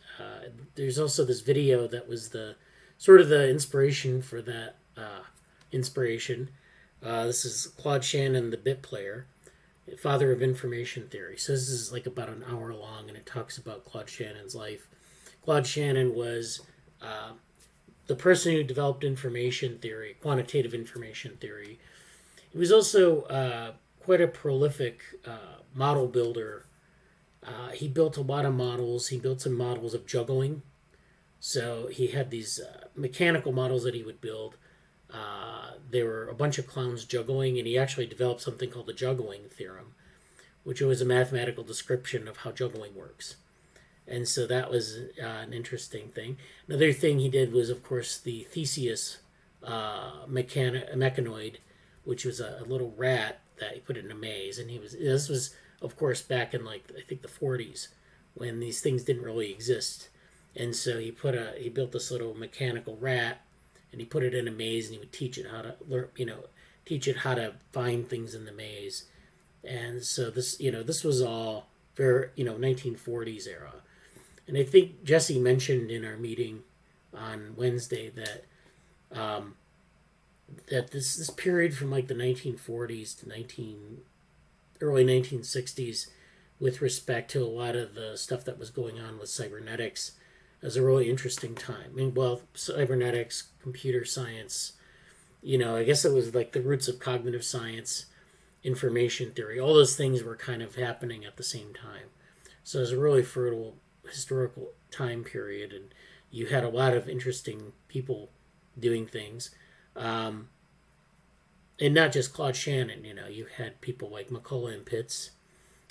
There's also this video that was the sort of the inspiration for that inspiration. This is Claude Shannon, the bit player, father of information theory. So this is like about an hour long, and it talks about Claude Shannon's life. Claude Shannon was the person who developed information theory, quantitative information theory. He was also quite a prolific model builder. He built a lot of models. He built some models of juggling. So he had these mechanical models that he would build. There were a bunch of clowns juggling, and he actually developed something called the juggling theorem, which was a mathematical description of how juggling works. And so that was an interesting thing. Another thing he did was, of course, the Theseus mechanoid, which was a little rat that he put in a maze. And this was, of course, back in, like, I think the 40s when these things didn't really exist. And so he built this little mechanical rat, and he put it in a maze, and he would teach it how to learn, teach it how to find things in the maze. And so this was all very 1940s era. And I think Jesse mentioned in our meeting on Wednesday that that this period from like the 1940s to early 1960s, with respect to a lot of the stuff that was going on with cybernetics, was a really interesting time. I mean, well, cybernetics, computer science, I guess it was like the roots of cognitive science, information theory, all those things were kind of happening at the same time. So it was a really fertile historical time period, and you had a lot of interesting people doing things. And not just Claude Shannon, you had people like McCullough and Pitts,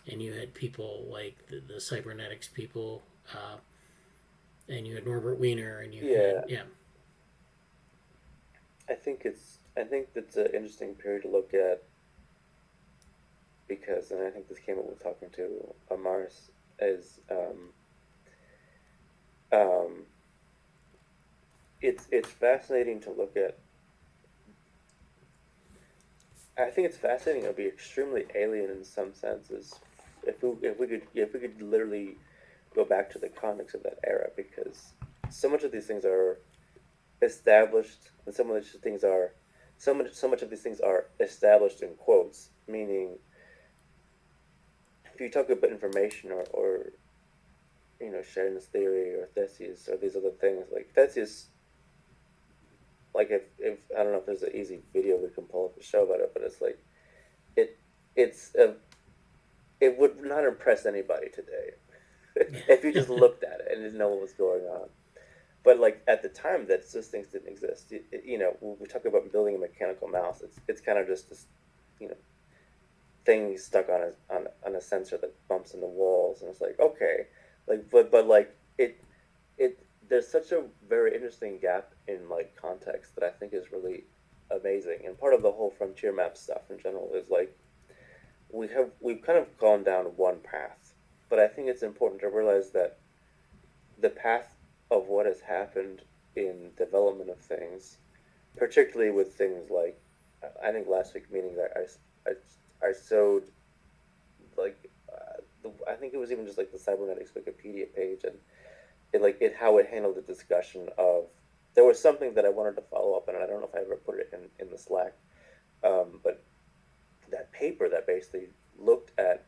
and you had people like the cybernetics people, and you had Norbert Wiener, and yeah. I think that's an interesting period to look at because, and I think this came up with talking to Amaris, is it's fascinating to look at. I think it's fascinating. It'll be extremely alien in some senses if we could literally go back to the context of that era, because so much of these things are established, and so much of these things are established in quotes, meaning if you talk about information or Shannon's theory or Theseus or these other things, like Theseus, like if I don't know if there's an easy video we can pull up to show about it, but it's like it would not impress anybody today if you just looked at it and didn't know what was going on. But like at the time, that those things didn't exist. When we talk about building a mechanical mouse, it's kind of just this, thing stuck on a sensor that bumps into walls, and it's like, okay, like but like it there's such a very interesting gap in like context that I think is really amazing. And part of the whole frontier map stuff in general is like we've kind of gone down one path, but I think it's important to realize that the path of what has happened in development of things, particularly with things like, I think last week meeting I showed like I think it was even just like the Cybernetics Wikipedia page, and how it handled the discussion of, there was something that I wanted to follow up on, and I don't know if I ever put it in the Slack, but that paper that basically looked at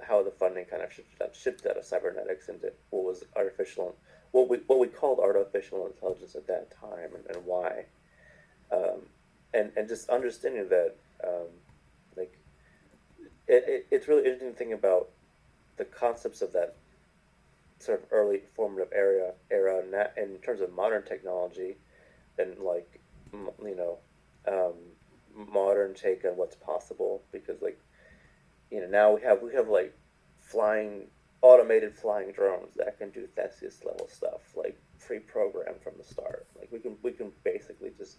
how the funding kind of shifted out of cybernetics into what was what we called artificial intelligence at that time, and why, and just understanding that it's really interesting to think about the concepts of that sort of early formative era in terms of modern technology, and modern take on what's possible, because now we have like automated flying drones that can do Theseus level stuff, like pre-programmed from the start. Like we can basically just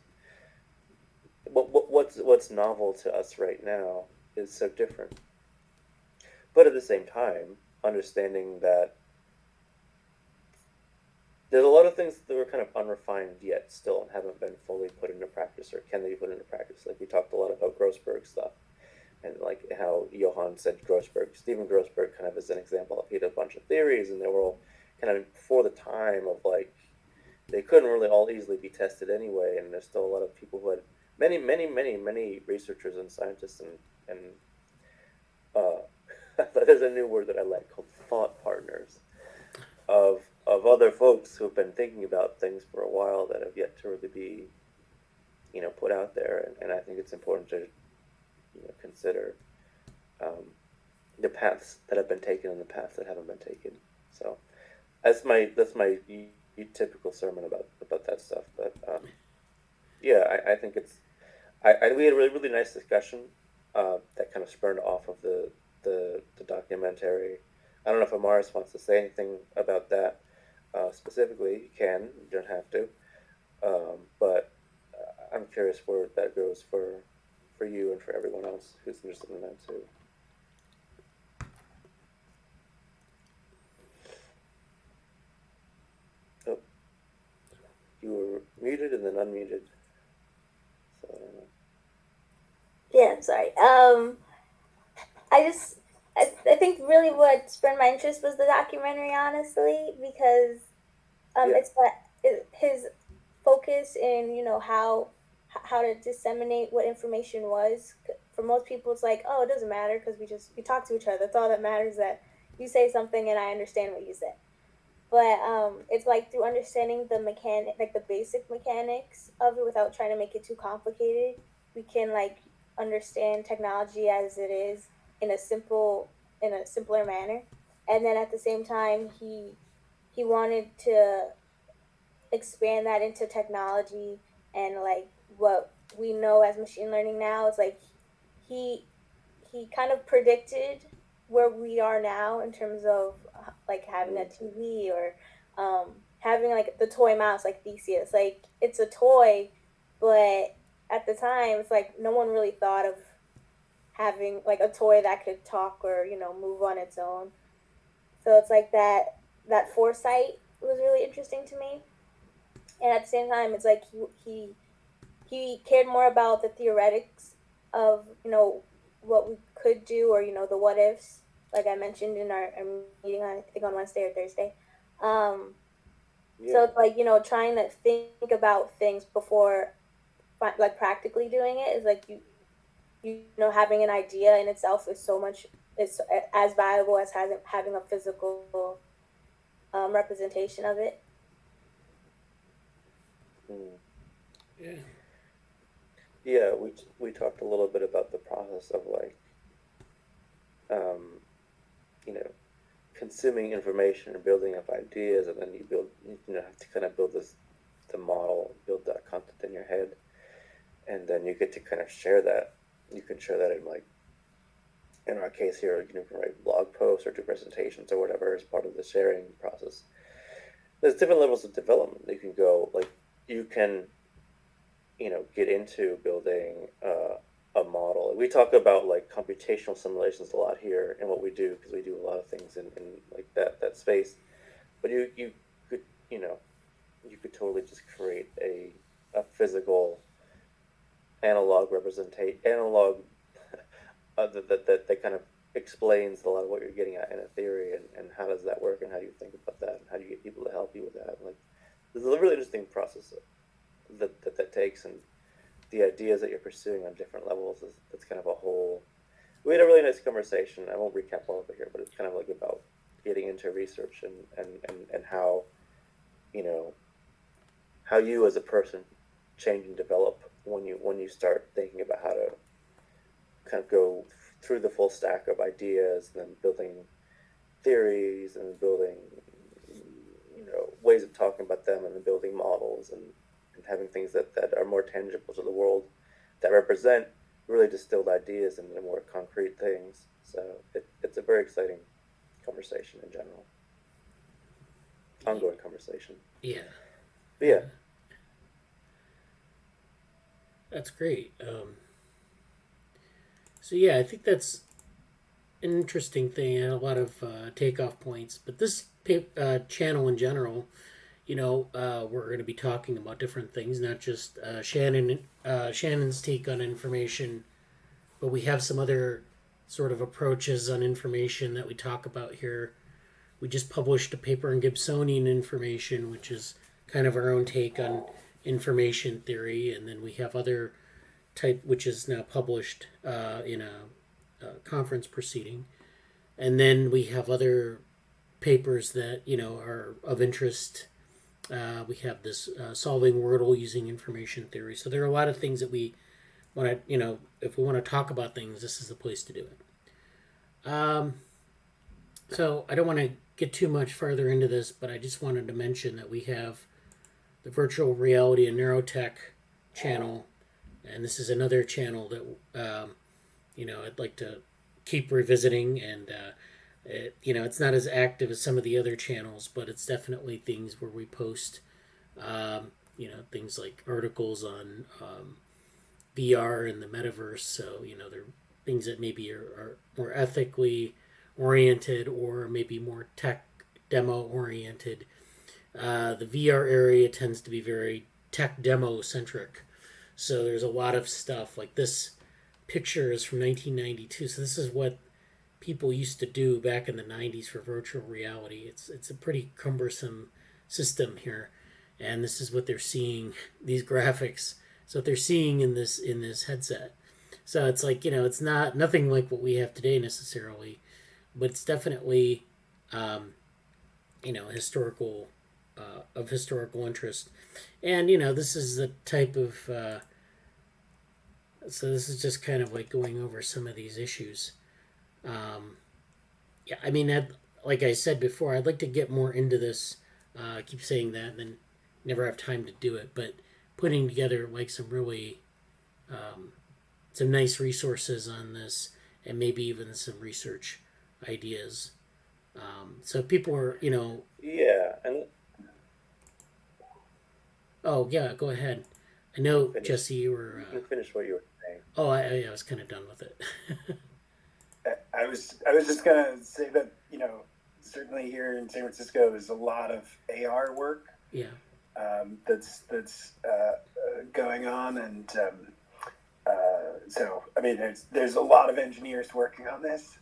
what's novel to us right now is so different, but at the same time understanding that there's a lot of things that were kind of unrefined yet still and haven't been fully put into practice, or can they be put into practice. Like we talked a lot about Grossberg stuff, and like how Johann said Stephen Grossberg kind of is an example of, he had a bunch of theories, and they were all kind of before the time of like, they couldn't really all easily be tested anyway, and there's still a lot of people who had many researchers and scientists and there's a new word that I like called thought partners of other folks who have been thinking about things for a while that have yet to really be put out there, and I think it's important to consider the paths that have been taken and the paths that haven't been taken. So that's my typical sermon about that stuff. But yeah, I think it's we had a really nice discussion that kind of spurned off of the documentary. I don't know if Amaris wants to say anything about that specifically. You can, you don't have to. But I'm curious where that goes for you and for everyone else who's interested in that too. muted and then unmuted. So I don't know. Yeah, I'm sorry. I think really what spurred my interest was the documentary, honestly, because it's his focus in how to disseminate what information was. For most people, it's like, oh, it doesn't matter because we talk to each other. That's all that matters. That you say something and I understand what you said. But it's like through understanding the mechanic, like the basic mechanics of it, without trying to make it too complicated, we can like understand technology as it is in a simpler manner. And then at the same time, he wanted to expand that into technology and like what we know as machine learning now. It's like he he kind of predicted where we are now in terms of like having a TV or having like the toy mouse like Theseus. Like it's a toy, but at the time it's like no one really thought of having like a toy that could talk or move on its own. So it's like that foresight was really interesting to me. And at the same time, it's like he cared more about the theoretics of what we could do, or the what ifs, like I mentioned in our meeting on, I think, on Wednesday or Thursday. So it's like trying to think about things before like practically doing it is like having an idea in itself is so much, it's as valuable as having a physical representation of it. Yeah. Yeah, we talked a little bit about the process of like, you know, consuming information and building up ideas, and then you have to kind of build the model, build that content in your head, and then you get to kind of share that. You can share that in like, in our case here, you can write blog posts or do presentations or whatever as part of the sharing process. There's different levels of development. You can go like, you can get into building a model. We talk about like computational simulations a lot here in what we do, because we do a lot of things in like that space. But you could you could totally just create a physical analog analog that kind of explains a lot of what you're getting at in a theory, and how does that work, and how do you think about that, and how do you get people to help you with that. Like, there's a really interesting process that takes, and the ideas that you're pursuing on different levels that's kind of a whole. We had a really nice conversation. I won't recap all of it here, but it's kind of like about getting into research and how how you as a person change and develop when you start thinking about how to kind of go through the full stack of ideas, and then building theories, and building ways of talking about them, and then building models, and having things that are more tangible to the world, that represent really distilled ideas into more concrete things. So it's a very exciting conversation in general. Ongoing conversation. Yeah. But yeah. That's great. So yeah, I think that's an interesting thing and a lot of takeoff points. But this channel in general, we're going to be talking about different things, not just Shannon's take on information, but we have some other sort of approaches on information that we talk about here. We just published a paper on Gibsonian information, which is kind of our own take on information theory, and then we have other type, which is now published in a conference proceeding, and then we have other papers that are of interest. We have this solving Wordle using information theory. So there are a lot of things that we want to, if we want to talk about things, this is the place to do it. So I don't want to get too much further into this, but I just wanted to mention that we have the Virtual Reality and Neurotech channel, and this is another channel that I'd like to keep revisiting, and it's not as active as some of the other channels, but it's definitely things where we post things like articles on VR and the metaverse. So they're things that maybe are more ethically oriented, or maybe more tech demo oriented. The VR area tends to be very tech demo centric. So there's a lot of stuff like this picture is from 1992. So this is what people used to do back in the 90s for virtual reality. It's a pretty cumbersome system here, and this is what they're seeing. These graphics, so what they're seeing in this headset. So it's like, it's not nothing like what we have today necessarily, but it's definitely historical of historical interest, and this is the type of so this is just kind of like going over some of these issues. Yeah, I mean, like I said before, I'd like to get more into this. I keep saying that, and then never have time to do it. But putting together like some really some nice resources on this, and maybe even some research ideas. So people are, Yeah, and oh yeah, go ahead. I know, finish. Jesse, you were. You can finish what you were saying. Oh, I was kind of done with it. I was just gonna say that certainly here in San Francisco there's a lot of AR work Yeah. that's going on, and so I mean there's a lot of engineers working on this,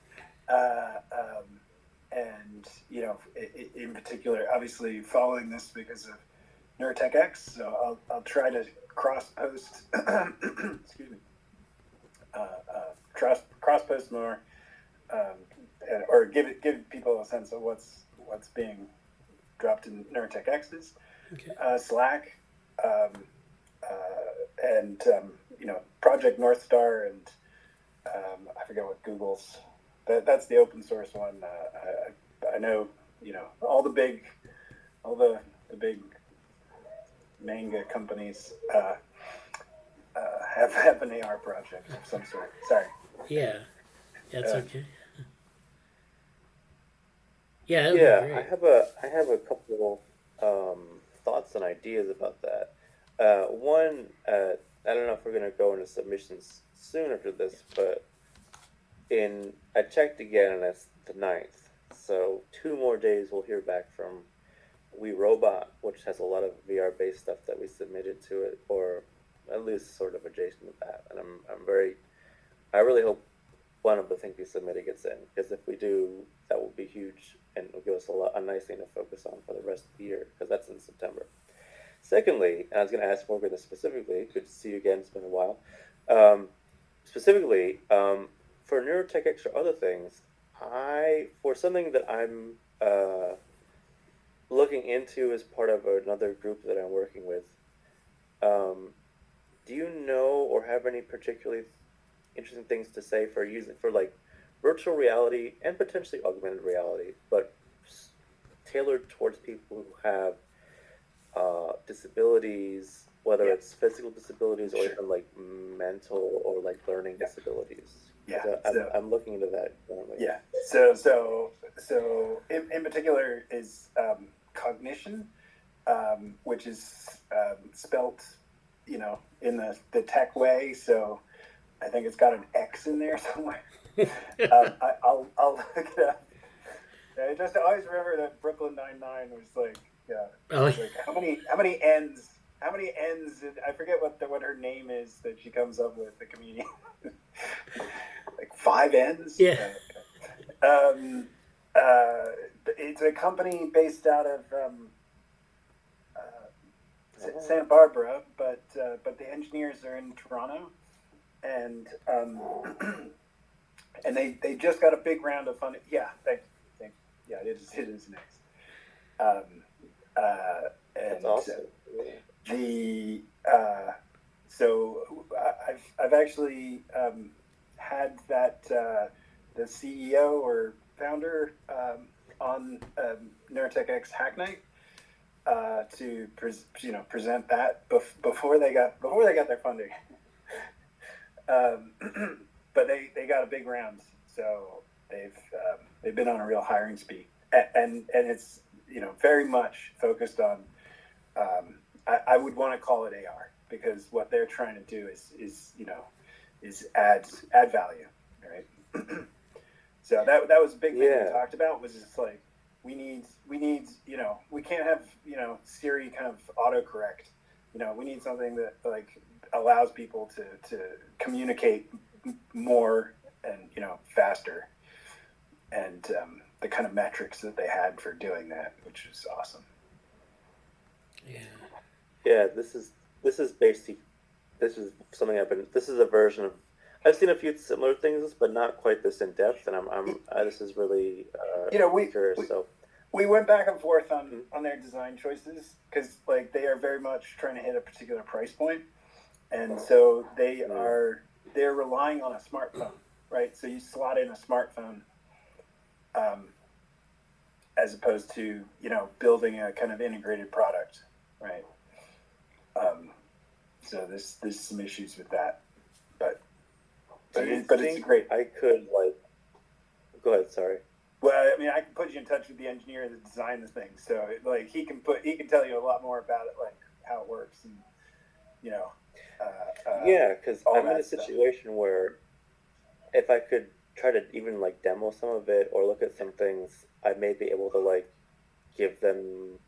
and in particular obviously following this because of Neurotech X, so I'll try to cross post excuse me cross post more, or give people a sense of what's being dropped in Neurotech X's Okay. Slack, and Project North Star, and I forget what Google's. That's the open source one. I know all the big manga companies have an AR project of some sort. Sorry. Yeah. That's okay. Yeah. That would Yeah, be great. I have a couple thoughts and ideas about that. One, I don't know if we're gonna go into submissions soon after this, but I checked again, and it's the 9th. So 2 more days we'll hear back from We Robot, which has a lot of VR based stuff that we submitted to it, or at least sort of adjacent to that. And I really hope one of the things we submitted gets in, because if we do, that will be huge and will give us a nice thing to focus on for the rest of the year, because that's in September. Secondly, and I was going to ask Morgan this specifically. Good to see you again. It's been a while. Specifically, for Neurotech X or other things, for something that I'm looking into as part of another group that I'm working with, do you know or have any particularly interesting things to say for like virtual reality and potentially augmented reality, but tailored towards people who have disabilities, whether it's physical disabilities or even like mental or like learning disabilities? Yeah, I'm looking into that currently. Yeah. So in particular is Cognition, which is spelt, in the tech way. So I think it's got an X in there somewhere. I'll look it up. I just always remember that Brooklyn Nine-Nine was like, like how many N's? How many N's? I forget what her name is that she comes up with, the comedian. Like 5 N's. Yeah. It's a company based out of Santa Barbara, but the engineers are in Toronto, and and they just got a big round of funding. Yeah, thank you. Yeah, it is next. And That's awesome. So I've actually had that the CEO or founder on Neurotech X Hack Night to present that before they got their funding. But they got a big round, so they've been on a real hiring spree, and it's very much focused on. I would want to call it AR, because what they're trying to do is add value, right? So that was a big thing we talked about, was just like we need we can't have Siri kind of autocorrect we need something that like allows people to communicate more and faster, and the kind of metrics that they had for doing that, which is awesome. Yeah, this is basically, this is something this is a version of, I've seen a few similar things, but not quite this in depth, and this is really curious. We went back and forth on their design choices, because like they are very much trying to hit a particular price point, and so they're relying on a smartphone, right? So you slot in a smartphone, as opposed to building a kind of integrated product, right? So there's some issues with that, but it's great. I could go ahead. Sorry. Well, I mean, I can put you in touch with the engineer that designed the thing, so like he can tell you a lot more about it, like how it works, and yeah, because I'm in a situation where if I could try to even like demo some of it or look at some things, I may be able to like give them.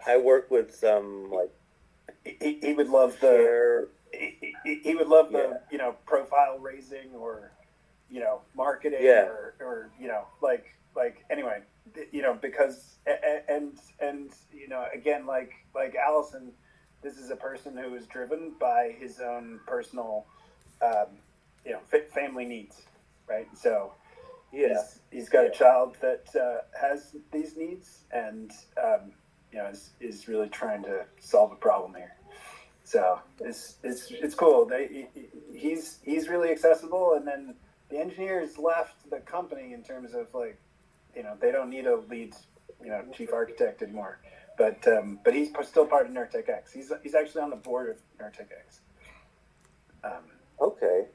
I work with some like. He would love the. He would love the profile raising or marketing or like anyway because and again like Allison, this is a person who is driven by his own personal family needs, right? So he's got a child that has these needs, and is really trying to solve a problem here. So it's cool. He's really accessible, and then the engineers left the company in terms of like, they don't need a lead, chief architect anymore. But he's still part of Neurotech X. He's actually on the board of Neurotech X. Okay.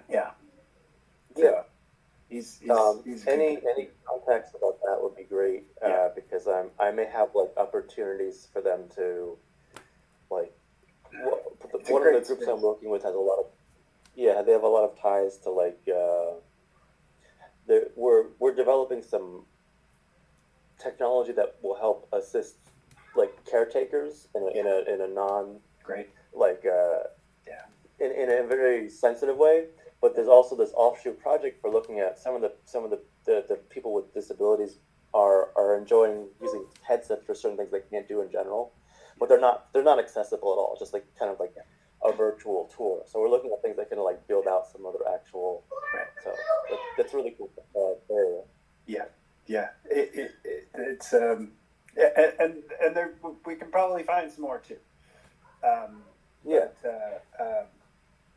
Yeah. Yeah. He's any context about that would be great, because I may have like opportunities for them to like. One of the groups I'm working with has a lot of, they have a lot of ties to like, we're developing some technology that will help assist like caretakers in a non great like in a very sensitive way. But there's also this offshoot project for looking at some of the people with disabilities are enjoying using headsets for certain things they can't do in general. But they're not accessible at all. Just like kind of like a virtual tour. So we're looking at things that can like build out some other actual. So that's really cool area. Yeah. It's and there we can probably find some more too.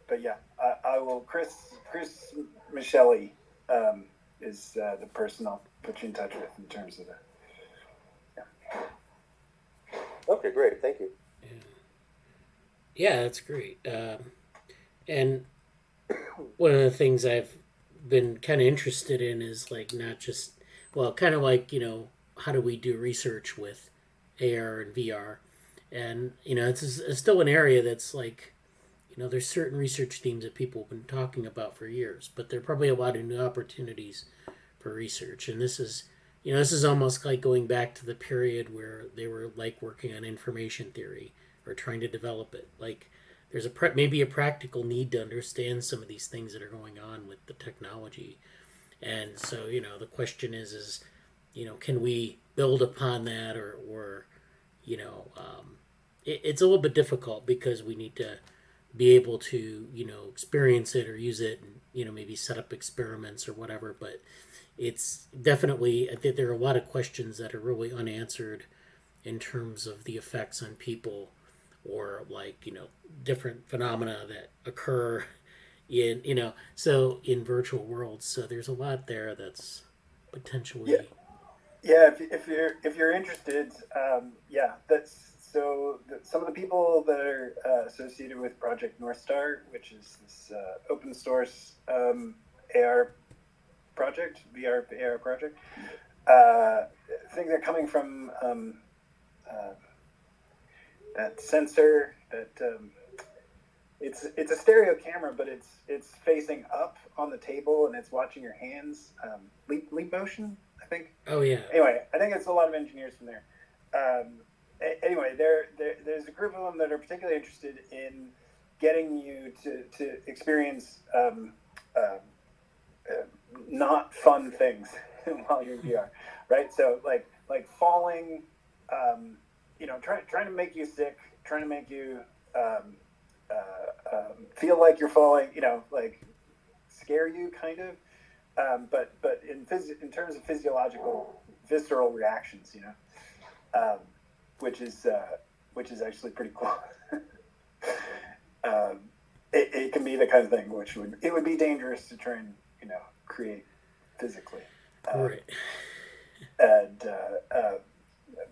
But yeah, I will. Chris Michelli is the person I'll put you in touch with in terms of that. Okay, great. Thank you. Yeah, that's great. And one of the things I've been kind of interested in is like not just, kind of like, how do we do research with AR and VR? And, it's still an area that's like, there's certain research themes that people have been talking about for years, but there are probably a lot of new opportunities for research. And this is almost like going back to the period where they were like working on information theory or trying to develop it. Like there's maybe a practical need to understand some of these things that are going on with the technology. And so, the question is, can we build upon that or it's a little bit difficult because we need to be able to, experience it or use it and, maybe set up experiments or whatever. But it's definitely, I think there are a lot of questions that are really unanswered in terms of the effects on people or like, different phenomena that occur in, so in virtual worlds. So there's a lot there that's potentially. Yeah. If you're interested, that's some of the people that are associated with Project North Star, which is this open source AR project, VR AR project. I think they're coming from that sensor that it's a stereo camera, but it's facing up on the table and it's watching your hands. Leap motion, I think. Oh yeah. Anyway, I think it's a lot of engineers from there. anyway, there's a group of them that are particularly interested in getting you to experience not fun things while you're in VR, right? So like falling, trying to make you sick, trying to make you feel like you're falling, like scare you kind of, but in terms of physiological visceral reactions, which is actually pretty cool. It can be the kind of thing which would be dangerous to try and create physically, Right. and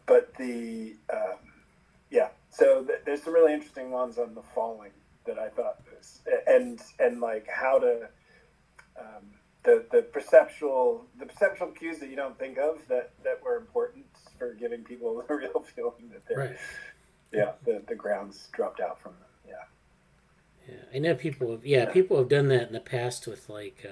but the so there's some really interesting ones on the falling that I thought was, and like how to the perceptual cues that you don't think of that were important for giving people the real feeling that they're right. the ground's dropped out from them. Yeah, I know people have done that in the past with like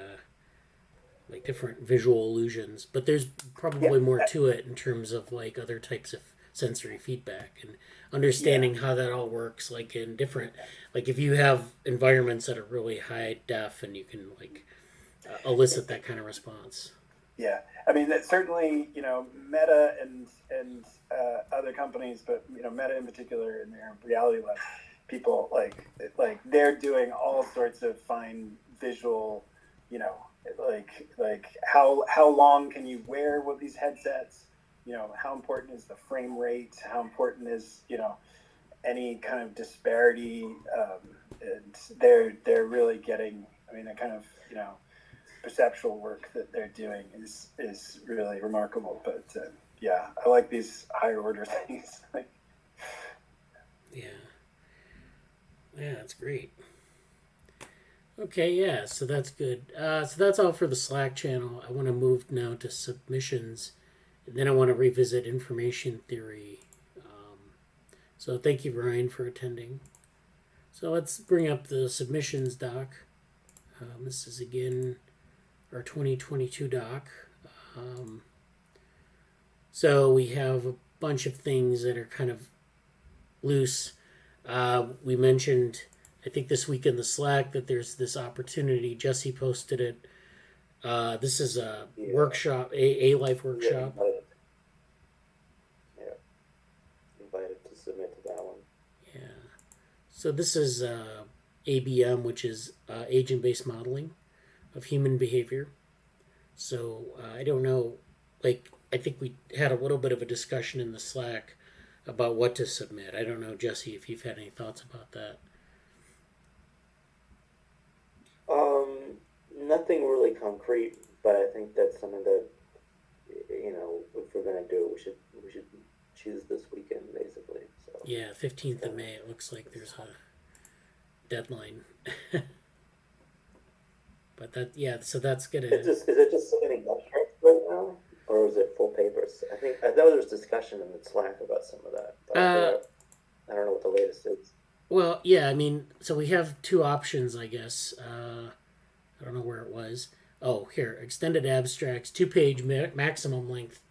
different visual illusions, but there's probably more to it in terms of like other types of sensory feedback and understanding how that all works, like in different, like if you have environments that are really high def and you can like elicit that kind of response. Yeah, I mean that certainly Meta and other companies, but Meta in particular in their reality lab, people like they're doing all sorts of fine visual, like how long can you wear with these headsets? How important is the frame rate? How important is any kind of disparity? And they're really getting. I mean, the kind of perceptual work that they're doing is really remarkable. But I like these higher order things. Yeah, that's great. Okay, yeah, so that's good. So that's all for the Slack channel. I want to move now to submissions, and then I want to revisit information theory. So thank you, Ryan, for attending. So let's bring up the submissions doc. This is again our 2022 doc. So we have a bunch of things that are kind of loose. We mentioned, I think this week in the Slack, that there's this opportunity. Jesse posted it. This is a workshop, a life workshop. Invited to submit to that one. Yeah. So this is ABM, which is agent-based modeling of human behavior. So I don't know, like I think we had a little bit of a discussion in the Slack about what to submit. I don't know, Jesse, if you've had any thoughts about that. Nothing really concrete, but I think that's something that if we're gonna do it, we should choose this weekend basically. So 15th of May. It looks like there's a deadline. But so that's gonna. Is it just submitting abstracts right now, or is it full papers? I thought there was discussion in the Slack about some of that. But I don't know what the latest is. Well, yeah, I mean, so we have two options, I guess. I don't know where it was. Oh, here, extended abstracts, 2-page maximum length,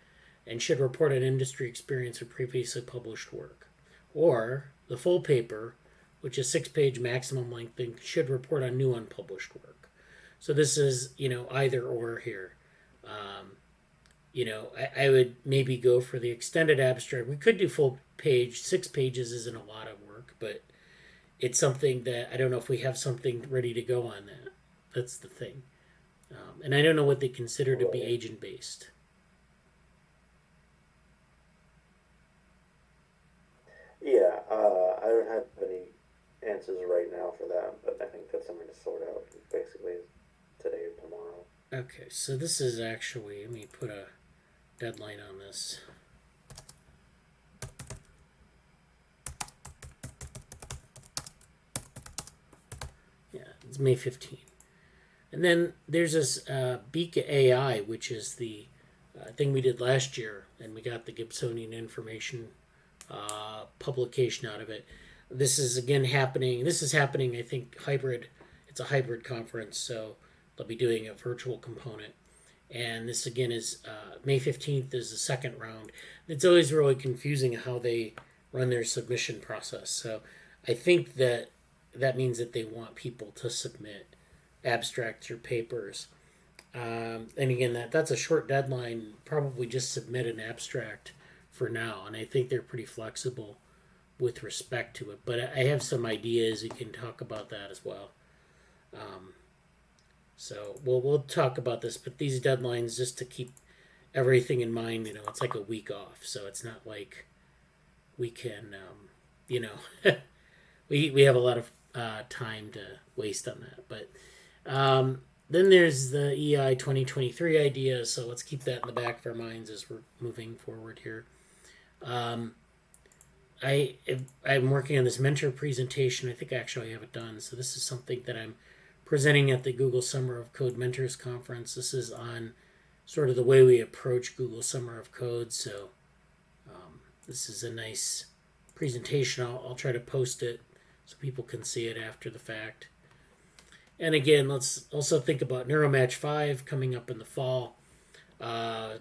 and should report an industry experience or previously published work. Or the full paper, which is 6-page maximum length and should report on new unpublished work. So this is, either or here. I would maybe go for the extended abstract. We could do full page. 6 pages isn't a lot of work, but it's something that I don't know if we have something ready to go on that. That's the thing. And I don't know what they consider to be agent-based. Yeah, I don't have any answers right now for that, but I think that's something to sort out basically today or tomorrow. Okay, so this is actually, let me put a deadline on this. Yeah, it's May 15th. And then there's this Beacon AI, which is the thing we did last year, and we got the Gibsonian information publication out of it. This is again happening. This is happening, I think, hybrid. It's a hybrid conference, so they'll be doing a virtual component. And this again is May 15th is the second round. It's always really confusing how they run their submission process. So I think that means that they want people to submit abstracts or papers. And again, that's a short deadline. Probably just submit an abstract for now, and I think they're pretty flexible with respect to it. But I have some ideas. We can talk about that as well. So we'll talk about this. But these deadlines, just to keep everything in mind, it's like a week off, so it's not like we can, we have a lot of time to waste on that. But then there's the EI 2023 idea, so let's keep that in the back of our minds as we're moving forward here. I'm working on this mentor presentation. I think actually I have it done. So this is something that I'm presenting at the Google Summer of Code Mentors Conference. This is on sort of the way we approach Google Summer of Code. So this is a nice presentation. I'll try to post it so people can see it after the fact. And again, let's also think about NeuroMatch 5 coming up in the fall.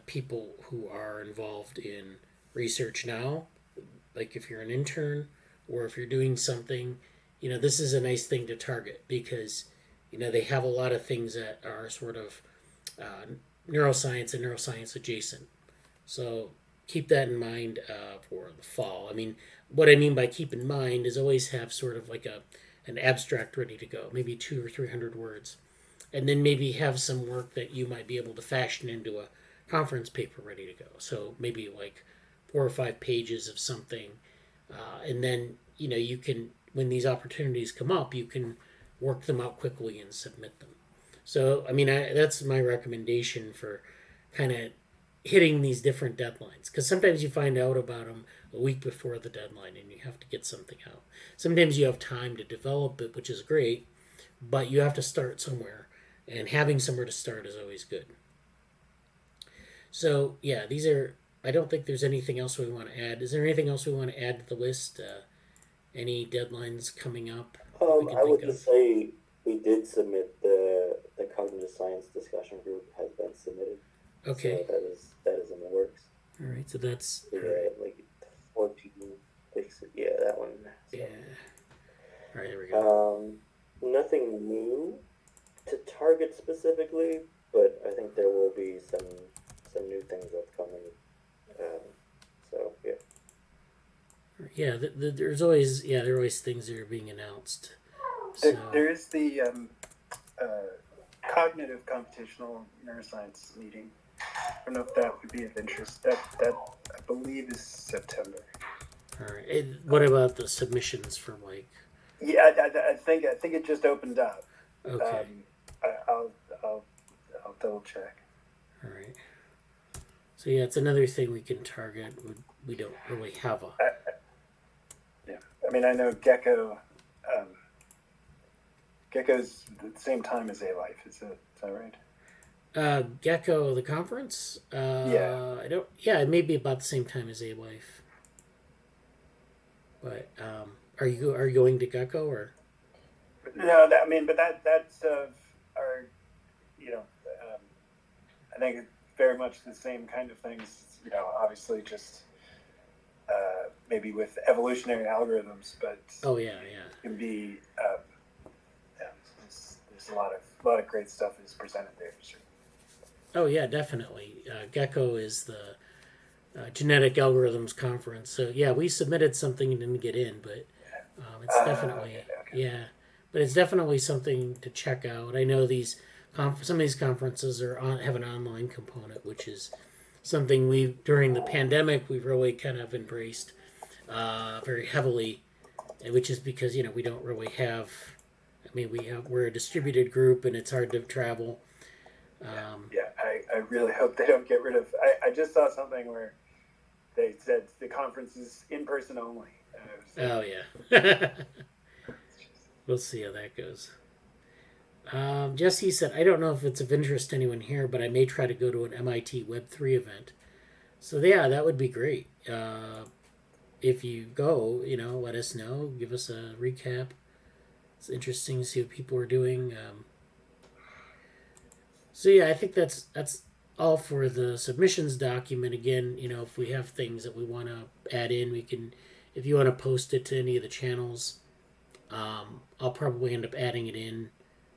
People who are involved in research now, like if you're an intern or if you're doing something, this is a nice thing to target because, they have a lot of things that are sort of neuroscience and neuroscience adjacent. So keep that in mind for the fall. I mean, what I mean by keep in mind is always have sort of like an abstract ready to go, maybe 200 or 300 words, and then maybe have some work that you might be able to fashion into a conference paper ready to go. So maybe like 4 or 5 pages of something, and then you can, when these opportunities come up, you can work them out quickly and submit them. So I mean, that's my recommendation for kind of hitting these different deadlines, because sometimes you find out about them a week before the deadline and you have to get something out. Sometimes you have time to develop it, which is great, but you have to start somewhere, and having somewhere to start is always good. So yeah, I don't think there's anything else we want to add. Is there anything else we want to add to the list? Any deadlines coming up? I would just say we did submit the cognitive science discussion group has been submitted. Okay. So that is in the works. All right. So that's like 14. Yeah, that one. So. Yeah. All right. There we go. Nothing new to target specifically, but I think there will be some new things that's coming. So yeah. Yeah, there's always there are always things that are being announced. So. There is the cognitive computational neuroscience meeting. I don't know if that would be of interest. That I believe is September. All right. What about the submissions for like? Yeah, I think it just opened up. Okay. I'll double check. All right. So yeah, it's another thing we can target. We don't really have a. Yeah, I mean, I know Gecko. Gecko's the same time as A-Life. Is that right? Gecko, the conference. Yeah. I don't. Yeah, it may be about the same time as A-Life. But are you going to Gecko or? No, that's our. I think it's very much the same kind of things. Obviously just maybe with evolutionary algorithms, but oh yeah, it can be. There's a lot of great stuff that's presented there. Sure. Oh yeah, definitely. Gecko is the genetic algorithms conference. So yeah, we submitted something and didn't get in, but it's definitely okay. Yeah, but it's definitely something to check out. I know some of these conferences have an online component, which is something during the pandemic we've really kind of embraced very heavily, which is because we don't really have. I mean, we're a distributed group and it's hard to travel. I really hope they don't get rid of. I just saw something where they said the conference is in person only. Oh yeah. We'll see how that goes. Jesse said, I don't know if it's of interest to anyone here, but I may try to go to an MIT Web3 event. So yeah, that would be great. If you go, let us know. Give us a recap. It's interesting to see what people are doing. So yeah, I think that's all for the submissions document. Again, if we have things that we want to add in, we can if you want to post it to any of the channels, I'll probably end up adding it in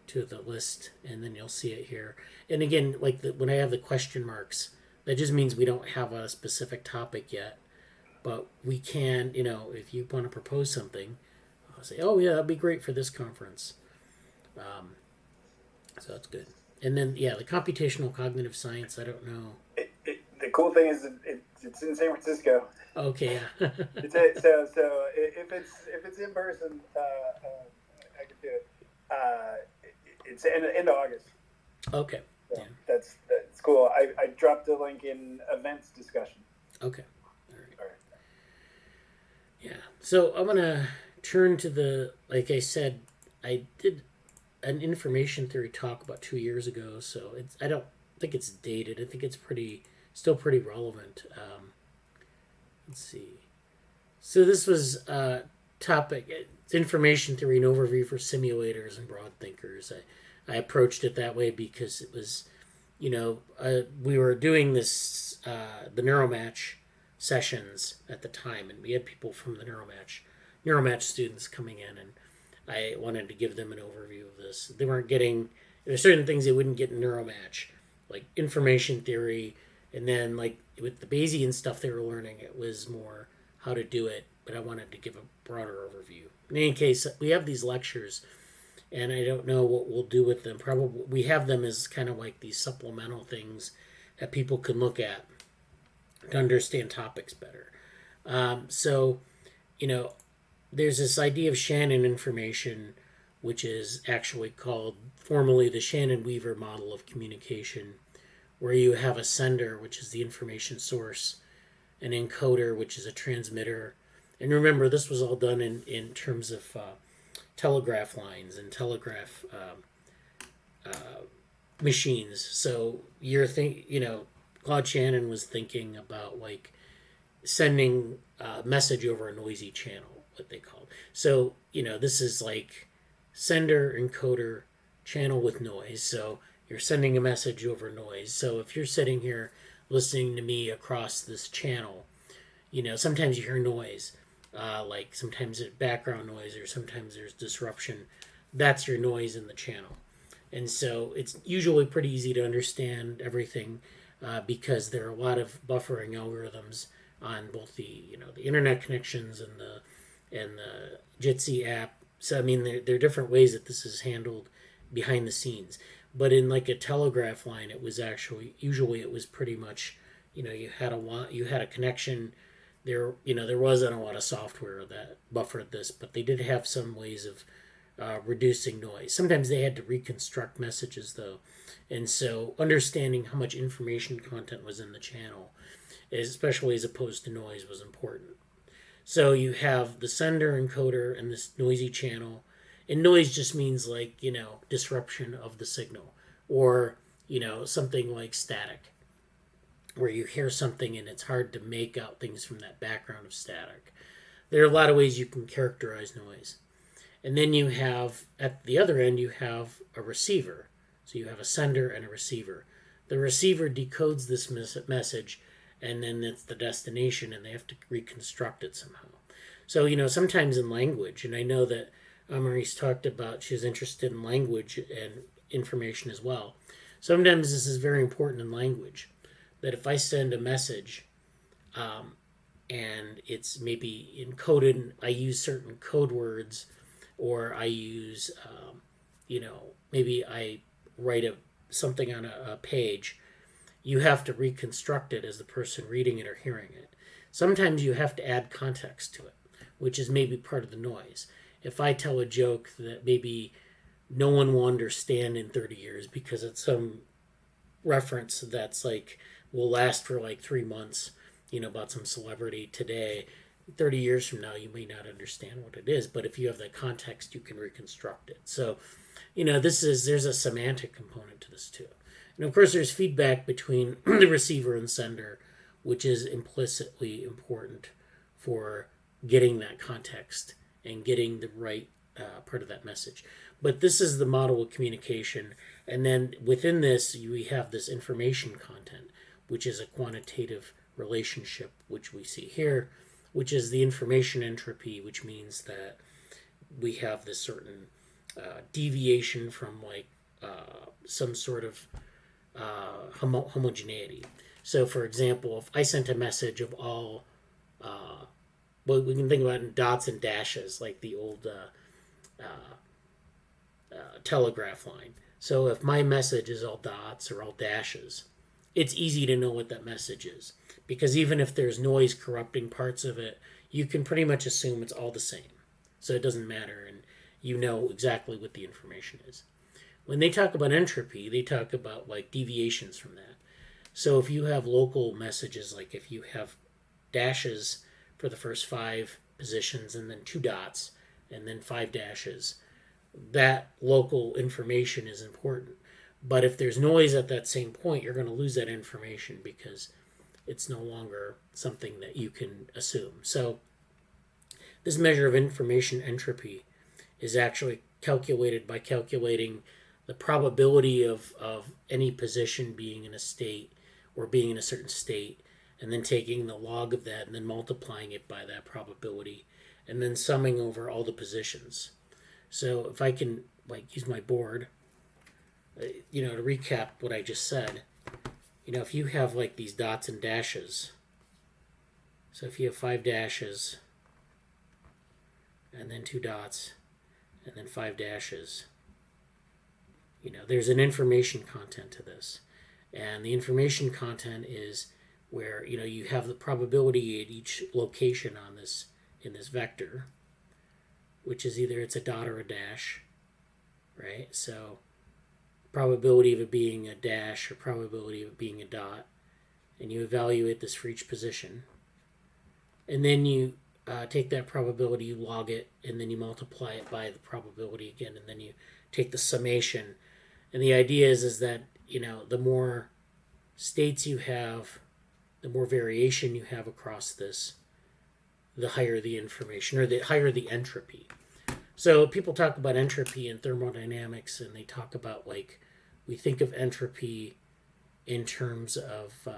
to the list, and then you'll see it here. And again, like when I have the question marks, that just means we don't have a specific topic yet, but we can, if you want to propose something, I'll say, oh yeah, that'd be great for this conference. So that's good. And then, the computational cognitive science, I don't know. The cool thing is it's in San Francisco. Okay, yeah. So if it's in person, I could do it. It's end of August. Okay. So Yeah. That's cool. I dropped the link in events discussion. Okay. All right. Yeah. So I'm gonna turn to like I said, I did an information theory talk about 2 years ago, so I don't think it's dated. I think it's still pretty relevant. Let's see. So this was a topic. It's information theory and overview for simulators and broad thinkers. I approached it that way because it was, we were doing this the NeuroMatch sessions at the time, and we had people from the NeuroMatch students coming in, and I wanted to give them an overview of this. They weren't getting, there were certain things they wouldn't get in NeuroMatch, like information theory, and then like with the Bayesian stuff they were learning, it was more how to do it, but I wanted to give a broader overview. In any case, we have these lectures, and I don't know what we'll do with them. Probably we have them as kind of like these supplemental things that people can look at to understand topics better. There's this idea of Shannon information, which is actually called formally the Shannon-Weaver model of communication, where you have a sender, which is the information source, an encoder, which is a transmitter. And remember, this was all done in terms of telegraph lines and telegraph machines. So Claude Shannon was thinking about like sending a message over a noisy channel, what they called. So, this is like sender, encoder, channel with noise. So you're sending a message over noise. So if you're sitting here listening to me across this channel, sometimes you hear noise, like sometimes it's background noise or sometimes there's disruption. That's your noise in the channel. And so it's usually pretty easy to understand everything because there are a lot of buffering algorithms on both the internet connections and the Jitsi app. So I mean, there are different ways that this is handled behind the scenes. But in like a telegraph line, it was usually it was pretty much, you had a connection. There wasn't a lot of software that buffered this, but they did have some ways of reducing noise. Sometimes they had to reconstruct messages though, and so understanding how much information content was in the channel, especially as opposed to noise, was important. So you have the sender, encoder, and this noisy channel. And noise just means like, disruption of the signal, or, something like static, where you hear something and it's hard to make out things from that background of static. There are a lot of ways you can characterize noise. And then you have, at the other end, you have a receiver. So you have a sender and a receiver. The receiver decodes this message, and then it's the destination, and they have to reconstruct it somehow. So, sometimes in language, and I know that Amaris talked about she was interested in language and information as well. Sometimes this is very important in language, that if I send a message and it's maybe encoded, I use certain code words, or I use, maybe I write something on a page, you have to reconstruct it as the person reading it or hearing it. Sometimes you have to add context to it, which is maybe part of the noise. If I tell a joke that maybe no one will understand in 30 years because it's some reference that's like will last for like 3 months, about some celebrity today, 30 years from now you may not understand what it is, but if you have that context you can reconstruct it. So there's a semantic component to this too. And of course there's feedback between the receiver and sender, which is implicitly important for getting that context and getting the right part of that message. But this is the model of communication. And then within this, we have this information content, which is a quantitative relationship, which we see here, which is the information entropy, which means that we have this certain deviation from some sort of homogeneity. So, for example, if I sent a message of all, well, we can think about it in dots and dashes, like the old telegraph line. So, if my message is all dots or all dashes, it's easy to know what that message is. Because even if there's noise corrupting parts of it, you can pretty much assume it's all the same. So it doesn't matter, and you know exactly what the information is. When they talk about entropy, they talk about deviations from that. So if you have local messages, like if you have dashes for the first 5 positions and then 2 dots and then 5 dashes, that local information is important. But if there's noise at that same point, you're going to lose that information because it's no longer something that you can assume. So this measure of information entropy is actually calculated by calculating the probability of any position being in a state or being in a certain state, and then taking the log of that and then multiplying it by that probability, and then summing over all the positions. So if I can use my board, to recap what I just said, if you have these dots and dashes, so if you have 5 dashes and then 2 dots and then 5 dashes, there's an information content to this. And the information content is where, you have the probability at each location on this, in this vector, which is either it's a dot or a dash, right? So probability of it being a dash or probability of it being a dot, and you evaluate this for each position. And then you take that probability, you log it, and then you multiply it by the probability again, and then you take the summation. And the idea is that, the more states you have, the more variation you have across this, the higher the information, or the higher the entropy. So people talk about entropy in thermodynamics, and they talk about we think of entropy in terms of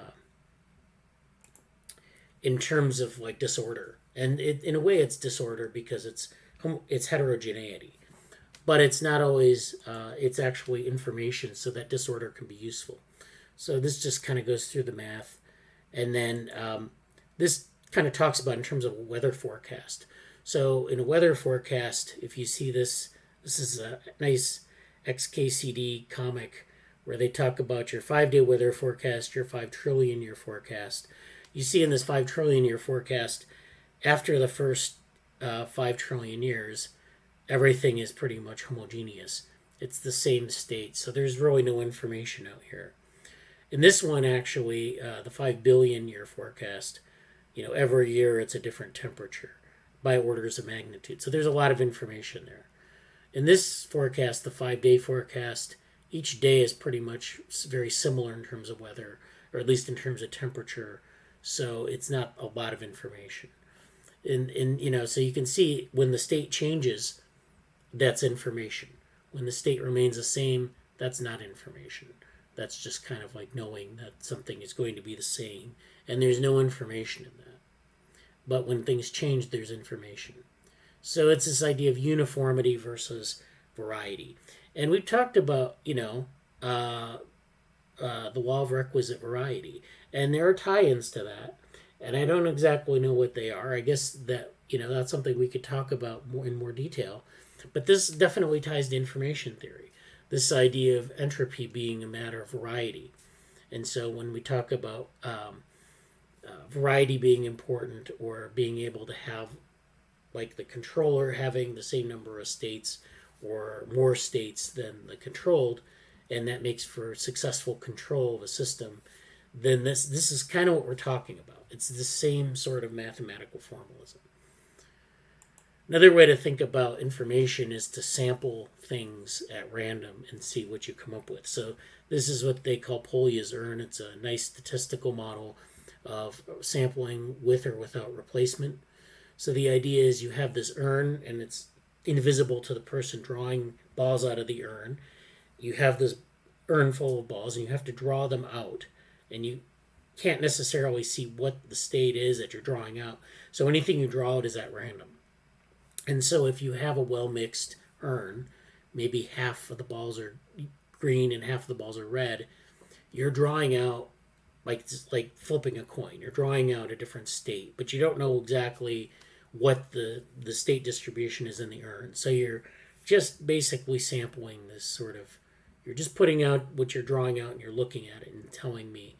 disorder, and in a way it's disorder because it's heterogeneity, but it's not always. It's actually information, so that disorder can be useful. So this just kind of goes through the math, and then this kind of talks about in terms of a weather forecast. So in a weather forecast, if you see this is a nice XKCD comic where they talk about your 5-day weather forecast, your 5 trillion year forecast. You see in this 5 trillion year forecast, after the first 5 trillion years, everything is pretty much homogeneous. It's the same state, so there's really no information out here. In this one, actually, the 5 billion year forecast, every year it's a different temperature by orders of magnitude. So there's a lot of information there. In this forecast, the 5-day forecast, each day is pretty much very similar in terms of weather, or at least in terms of temperature. So it's not a lot of information. So you can see when the state changes, that's information. When the state remains the same, that's not information. That's just kind of knowing that something is going to be the same, and there's no information in that. But when things change, there's information. So it's this idea of uniformity versus variety. And we've talked about, the law of requisite variety. And there are tie-ins to that. And I don't exactly know what they are. I guess that, that's something we could talk about in more detail. But this definitely ties to information theory. This idea of entropy being a matter of variety. And so when we talk about variety being important, or being able to have the controller having the same number of states or more states than the controlled, and that makes for successful control of a system, then this is kind of what we're talking about. It's the same sort of mathematical formalism. Another way to think about information is to sample things at random and see what you come up with. So this is what they call Polya's urn. It's a nice statistical model of sampling with or without replacement. So the idea is you have this urn, and it's invisible to the person drawing balls out of the urn. You have this urn full of balls, and you have to draw them out. And you can't necessarily see what the state is that you're drawing out. So anything you draw out is at random. And so if you have a well-mixed urn, maybe half of the balls are green and half of the balls are red, you're drawing out like flipping a coin. You're drawing out a different state, but you don't know exactly what the state distribution is in the urn. So you're just basically sampling this sort of, you're just putting out what you're drawing out and you're looking at it and telling me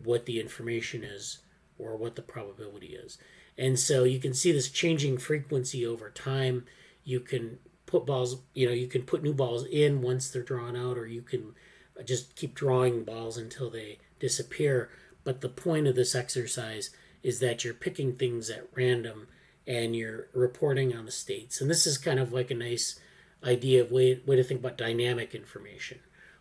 what the information is or what the probability is. And so you can see this changing frequency over time. You can put balls, you can put new balls in once they're drawn out, or you can just keep drawing balls until they disappear. But the point of this exercise is that you're picking things at random and you're reporting on the states. And this is kind of like a nice idea of way to think about dynamic information,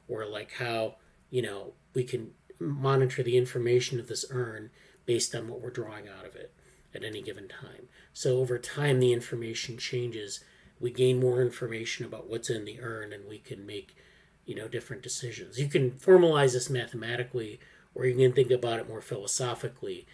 or like how, we can monitor the information of this urn based on what we're drawing out of it at any given time. So over time, the information changes. We gain more information about what's in the urn, and we can make, different decisions. You can formalize this mathematically, or you can think about it more philosophically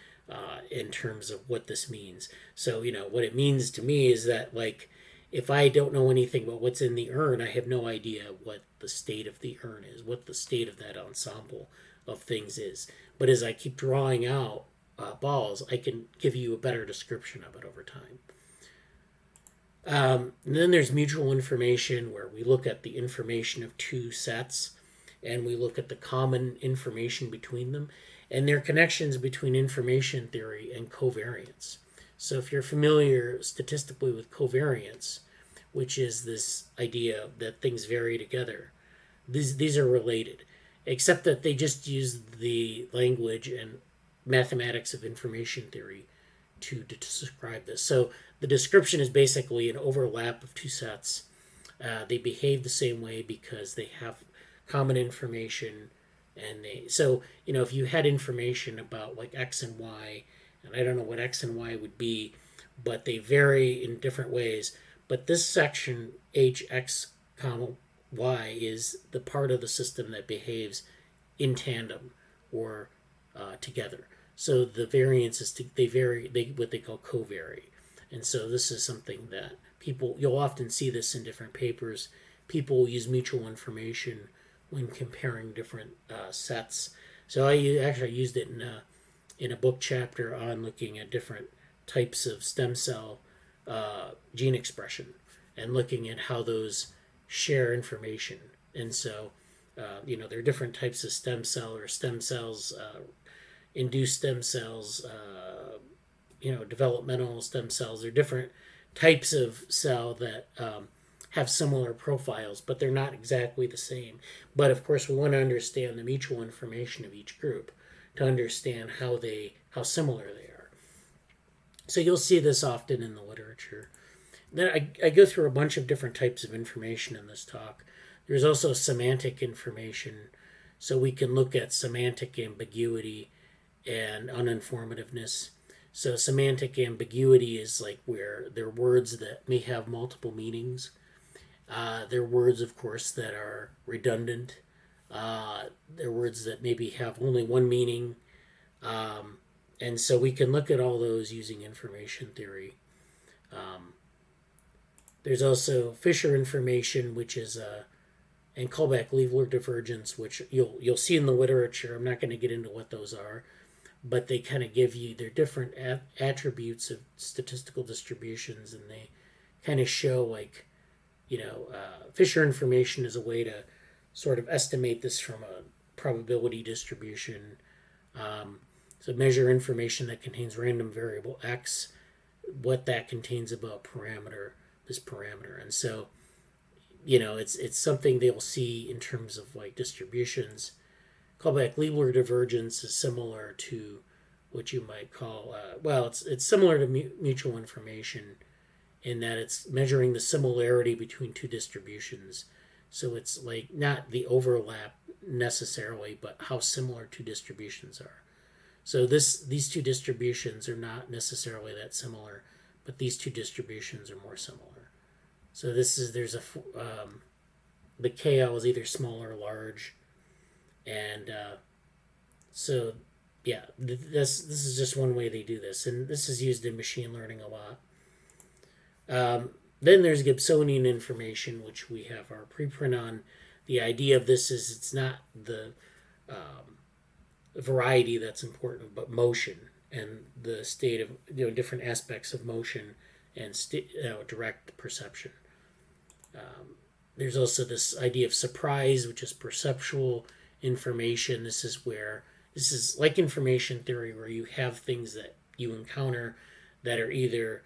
in terms of what this means. So, what it means to me is that, like, if I don't know anything about what's in the urn, I have no idea what the state of the urn is, what the state of that ensemble of things is. But as I keep drawing out balls, I can give you a better description of it over time. And then there's mutual information, where we look at the information of two sets and we look at the common information between them, and there are connections between information theory and covariance. So if you're familiar statistically with covariance, which is this idea that things vary together, these are related, except that they just use the language and mathematics of information theory to describe this. So the description is basically an overlap of two sets. They behave the same way because they have common information, and if you had information about like X and Y, and I don't know what X and Y would be, but they vary in different ways. But this section, H, X, comma, Y, is the part of the system that behaves in tandem or together. So the variance is they vary, what they call covary. And so this is something that you'll often see this in different papers. People use mutual information when comparing different sets. So I actually used it in a book chapter on looking at different types of stem cell gene expression and looking at how those share information. And so, there are different types of stem cells, induced stem cells, developmental stem cells. There are different types of cell that have similar profiles, but they're not exactly the same. But of course, we want to understand the mutual information of each group to understand how similar they are. So you'll see this often in the literature. Then I go through a bunch of different types of information in this talk. There's also semantic information. So we can look at semantic ambiguity and uninformativeness. So semantic ambiguity is like where there are words that may have multiple meanings. There are words, of course, that are redundant. There are words that maybe have only one meaning. And so we can look at all those using information theory. There's also Fisher information, which is and callback-Leibler divergence, which you'll see in the literature. I'm not going to get into what those are, but they kind of give you their different attributes of statistical distributions, and they kind of show Fisher information is a way to sort of estimate this from a probability distribution. So measure information that contains random variable X, what that contains about this parameter. And so, it's something they'll see in terms of like distributions. Callback-Leibler divergence is similar to what you might call, it's similar to mutual information in that it's measuring the similarity between two distributions. So it's like not the overlap necessarily, but how similar two distributions are. So these two distributions are not necessarily that similar, but these two distributions are more similar. So the KL is either small or large, and yeah, this is just one way they do this, and this is used in machine learning a lot. Then there's Gibsonian information, which we have our preprint on. The idea of this is it's not the variety that's important, but motion and the state of different aspects of motion and direct perception. There's also this idea of surprise, which is perceptual information. This is like information theory, where you have things that you encounter that are either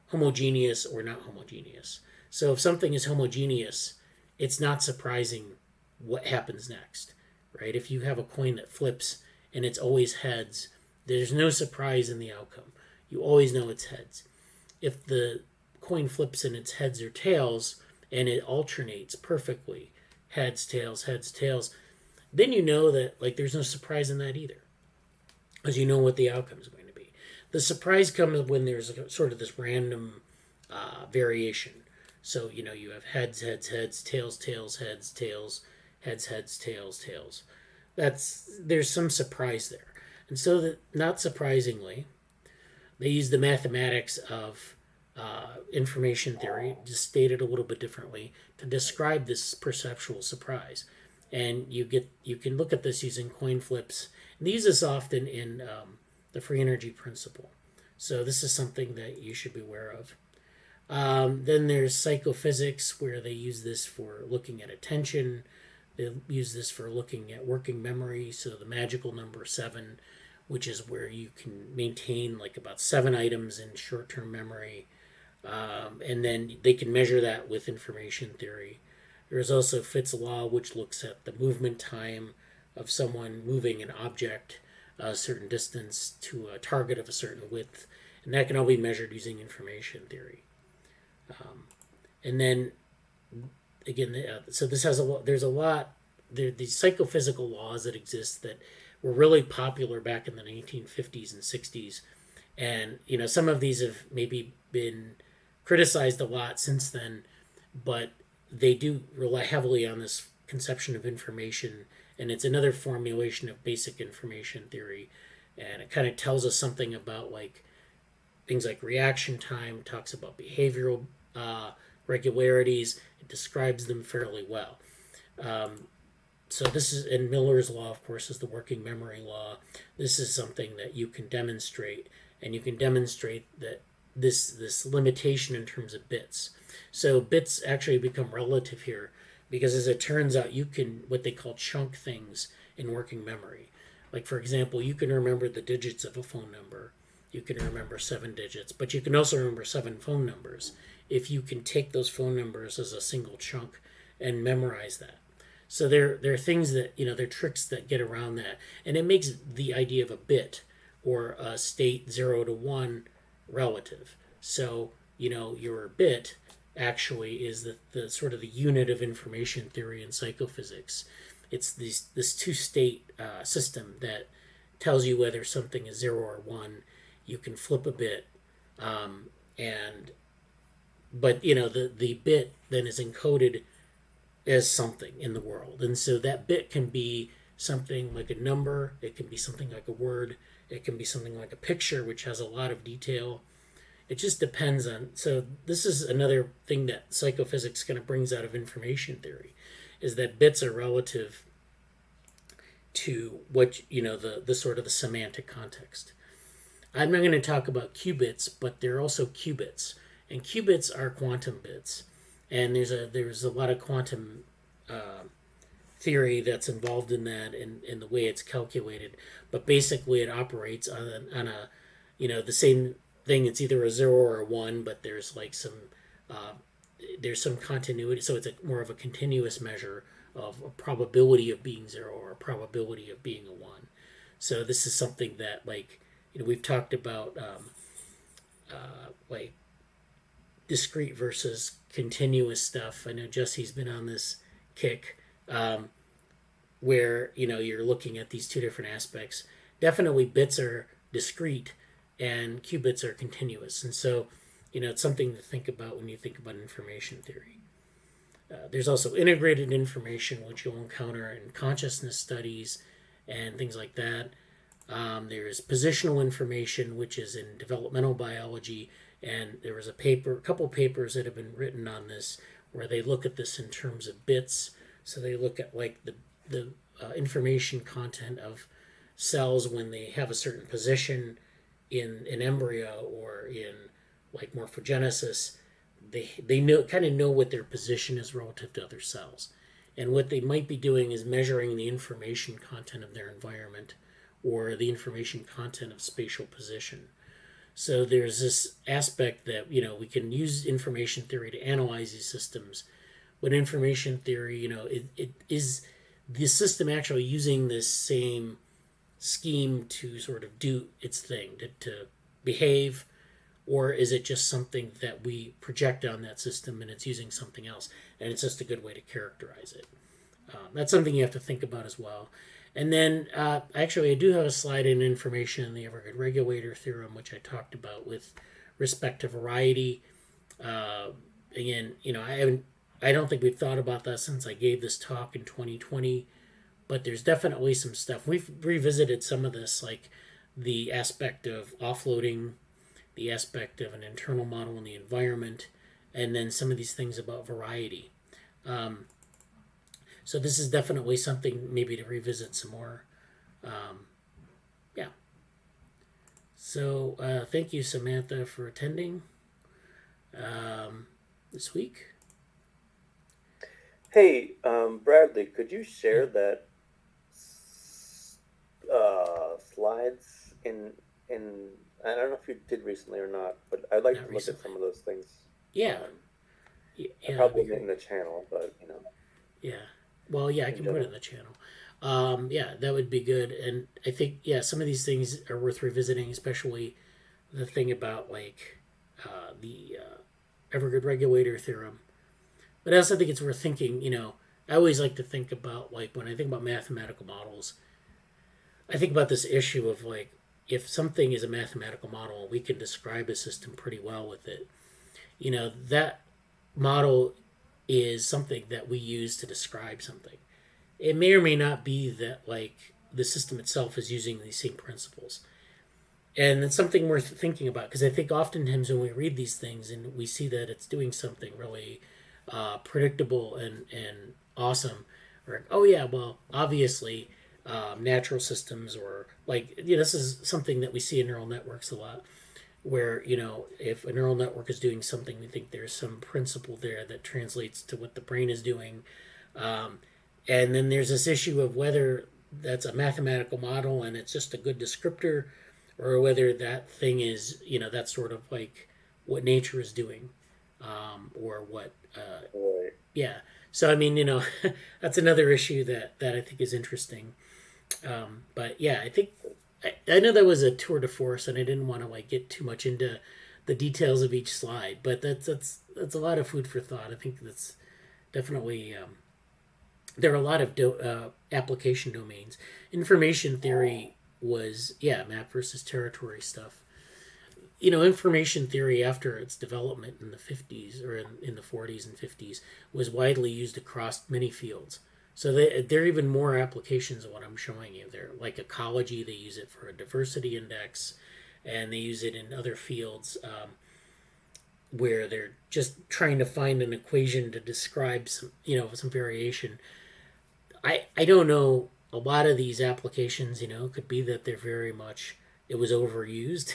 homogeneous or not homogeneous. So if something is homogeneous, it's not surprising what happens next, right? If you have a coin that flips and it's always heads, there's no surprise in the outcome. You always know it's heads. If the coin flips and it's heads or tails and it alternates perfectly, heads, tails, then you know that there's no surprise in that either, because you know what the outcome is going to be. The surprise comes when there's sort of this random variation. So you have heads, tails, heads, tails, heads, tails. There's some surprise there, and so that, not surprisingly, they use the mathematics of information theory, just stated a little bit differently, to describe this perceptual surprise. And you can look at this using coin flips. And they use this often in the free energy principle. So this is something that you should be aware of. Then there's psychophysics, where they use this for looking at attention. They use this for looking at working memory. So the magical number 7, which is where you can maintain about 7 items in short-term memory. And then they can measure that with information theory. There's also Fitts' law, which looks at the movement time of someone moving an object a certain distance to a target of a certain width, and that can all be measured using information theory. And then again, so this has there's a lot. These psychophysical laws that exist that were really popular back in the 1950s and 60s, and some of these have maybe been criticized a lot since then, but they do rely heavily on this conception of information, and it's another formulation of basic information theory, and it kind of tells us something about things like reaction time. It talks about behavioral regularities. It describes them fairly well. So this is, and Miller's law, of course, is the working memory law. This is something that you can demonstrate, and you can demonstrate that this limitation in terms of bits. So bits actually become relative here, because as it turns out, you can what they call chunk things in working memory. For example, you can remember the digits of a phone number. You can remember 7 digits, but you can also remember 7 phone numbers if you can take those phone numbers as a single chunk and memorize that. So there are things that, there are tricks that get around that. And it makes the idea of a bit or a state 0 to 1 relative. So, your bit actually is the sort of the unit of information theory and psychophysics. It's this two-state system that tells you whether something is 0 or 1. You can flip a bit, but the bit then is encoded as something in the world, and so that bit can be something like a number. It can be something like a word. It can be something like a picture, which has a lot of detail. It just depends on. So this is another thing that psychophysics kind of brings out of information theory, is that bits are relative to what the sort of the semantic context. I'm not going to talk about qubits, but there are also qubits, and qubits are quantum bits, and there's a lot of quantum theory that's involved in that and in the way it's calculated. But basically, it operates on a the same thing. It's either a 0 or a 1, but there's some continuity, so it's more of a continuous measure of a probability of being 0 or a probability of being a 1. So this is something that we've talked about discrete versus continuous stuff. I know Jesse's been on this kick where you're looking at these two different aspects. Definitely bits are discrete and qubits are continuous, and so it's something to think about when you think about information theory. There's also integrated information, which you'll encounter in consciousness studies and things like that. There's positional information, which is in developmental biology, and there was a couple papers that have been written on this where they look at this in terms of bits. So they look at like the information content of cells when they have a certain position in an embryo or in like morphogenesis. They know what their position is relative to other cells, and what they might be doing is measuring the information content of their environment or the information content of spatial position. So there's this aspect that we can use information theory to analyze these systems, but information theory, it is the system actually using this same scheme to sort of do its thing, to behave, or is it just something that we project on that system and it's using something else, and it's just a good way to characterize it? That's something you have to think about as well. And then, actually, I do have a slide in information in the Evergood regulator theorem, which I talked about with respect to variety. Again, I don't think we've thought about that since I gave this talk in 2020, but there's definitely some stuff. We've revisited some of this, like the aspect of offloading, the aspect of an internal model in the environment, and then some of these things about variety. So this is definitely something maybe to revisit some more. Yeah. So thank you, Samantha, for attending this week. Hey, Bradley, could you share that slides in I don't know if you did recently or not, but I'd like Not to look recently. at some of those things. Yeah. Probably in the channel, but Yeah. Well, yeah, I can put it in the channel. Yeah, that would be good. And I think, some of these things are worth revisiting, especially the thing about like the Evergood regulator theorem. But I also think it's worth thinking, I always like to think about, like, when I think about mathematical models, I think about this issue of like, if something is a mathematical model, we can describe a system pretty well with it. That model is something that we use to describe something. It may or may not be that like the system itself is using these same principles. And it's something worth thinking about, because I think oftentimes when we read these things and we see that it's doing something really predictable and awesome, or oh yeah, well obviously natural systems, or like this is something that we see in neural networks a lot, where if a neural network is doing something, we think there's some principle there that translates to what the brain is doing, and then there's this issue of whether that's a mathematical model and it's just a good descriptor, or whether that thing is that's sort of like what nature is doing, or what right. yeah. So I mean that's another issue that I think is interesting, but yeah, I think I know that was a tour de force, and I didn't want to like get too much into the details of each slide, but that's a lot of food for thought. I think that's definitely there are a lot of application domains. Information theory was map versus territory stuff. Information theory after its development in the 50s or in the 40s and 50s was widely used across many fields. So there are even more applications of what I'm showing you. They're like ecology, they use it for a diversity index, and they use it in other fields where they're just trying to find an equation to describe some variation. I don't know, a lot of these applications, could be that they're very much, it was overused.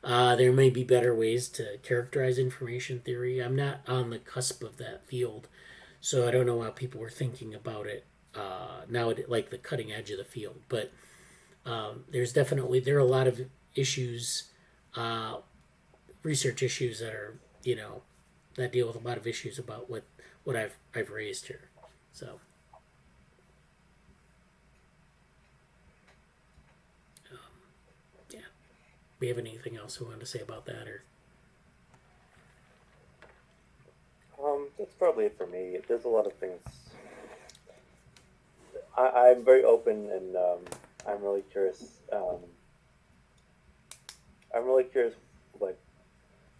There may be better ways to characterize information theory. I'm not on the cusp of that field, so I don't know how people were thinking about it now, like the cutting edge of the field. But there are a lot of issues, research issues that are that deal with a lot of issues about what I've raised here. So. We have anything else we want to say about that, or? That's probably it for me. There's a lot of things. I'm very open, and I'm really curious. I'm really curious, like,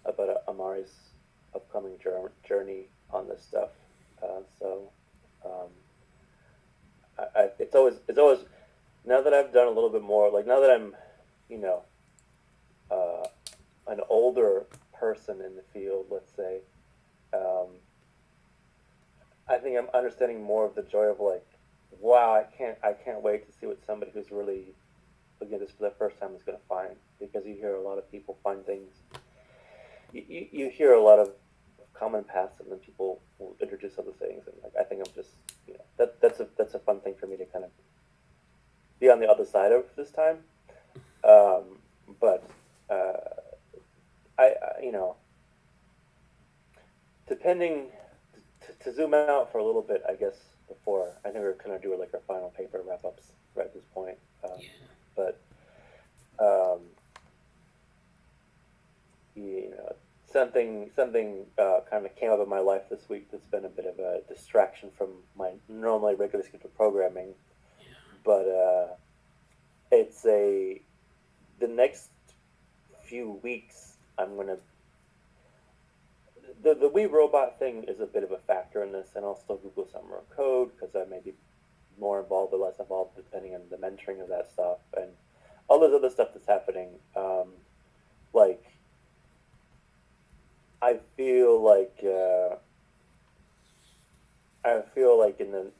about Amaris' upcoming journey on this stuff. So, it's always now that I've done a little bit more, like now that I'm, you know, an older person in the field, let's say, um, I think I'm understanding more of the joy of like, wow, I can't wait to see what somebody who's really looking at this for the first time is going to find, because you hear a lot of people find things. You hear a lot of common paths, and then people will introduce other things, and like I think I'm just, you know, that's a fun thing for me to kind of be on the other side of this time. But you know, depending to zoom out for a little bit, I guess before I think we're kind of doing like our final paper wrap ups right at this point. But you know, something kind of came up in my life this week that's been a bit of a distraction from my normally regular scheduled programming. But it's the next few weeks I'm gonna the Wii robot thing is a bit of a factor in this, and I'll still Google some more code because I may be more involved or less involved depending on the mentoring of that stuff and all this other stuff that's happening. Like I feel like in the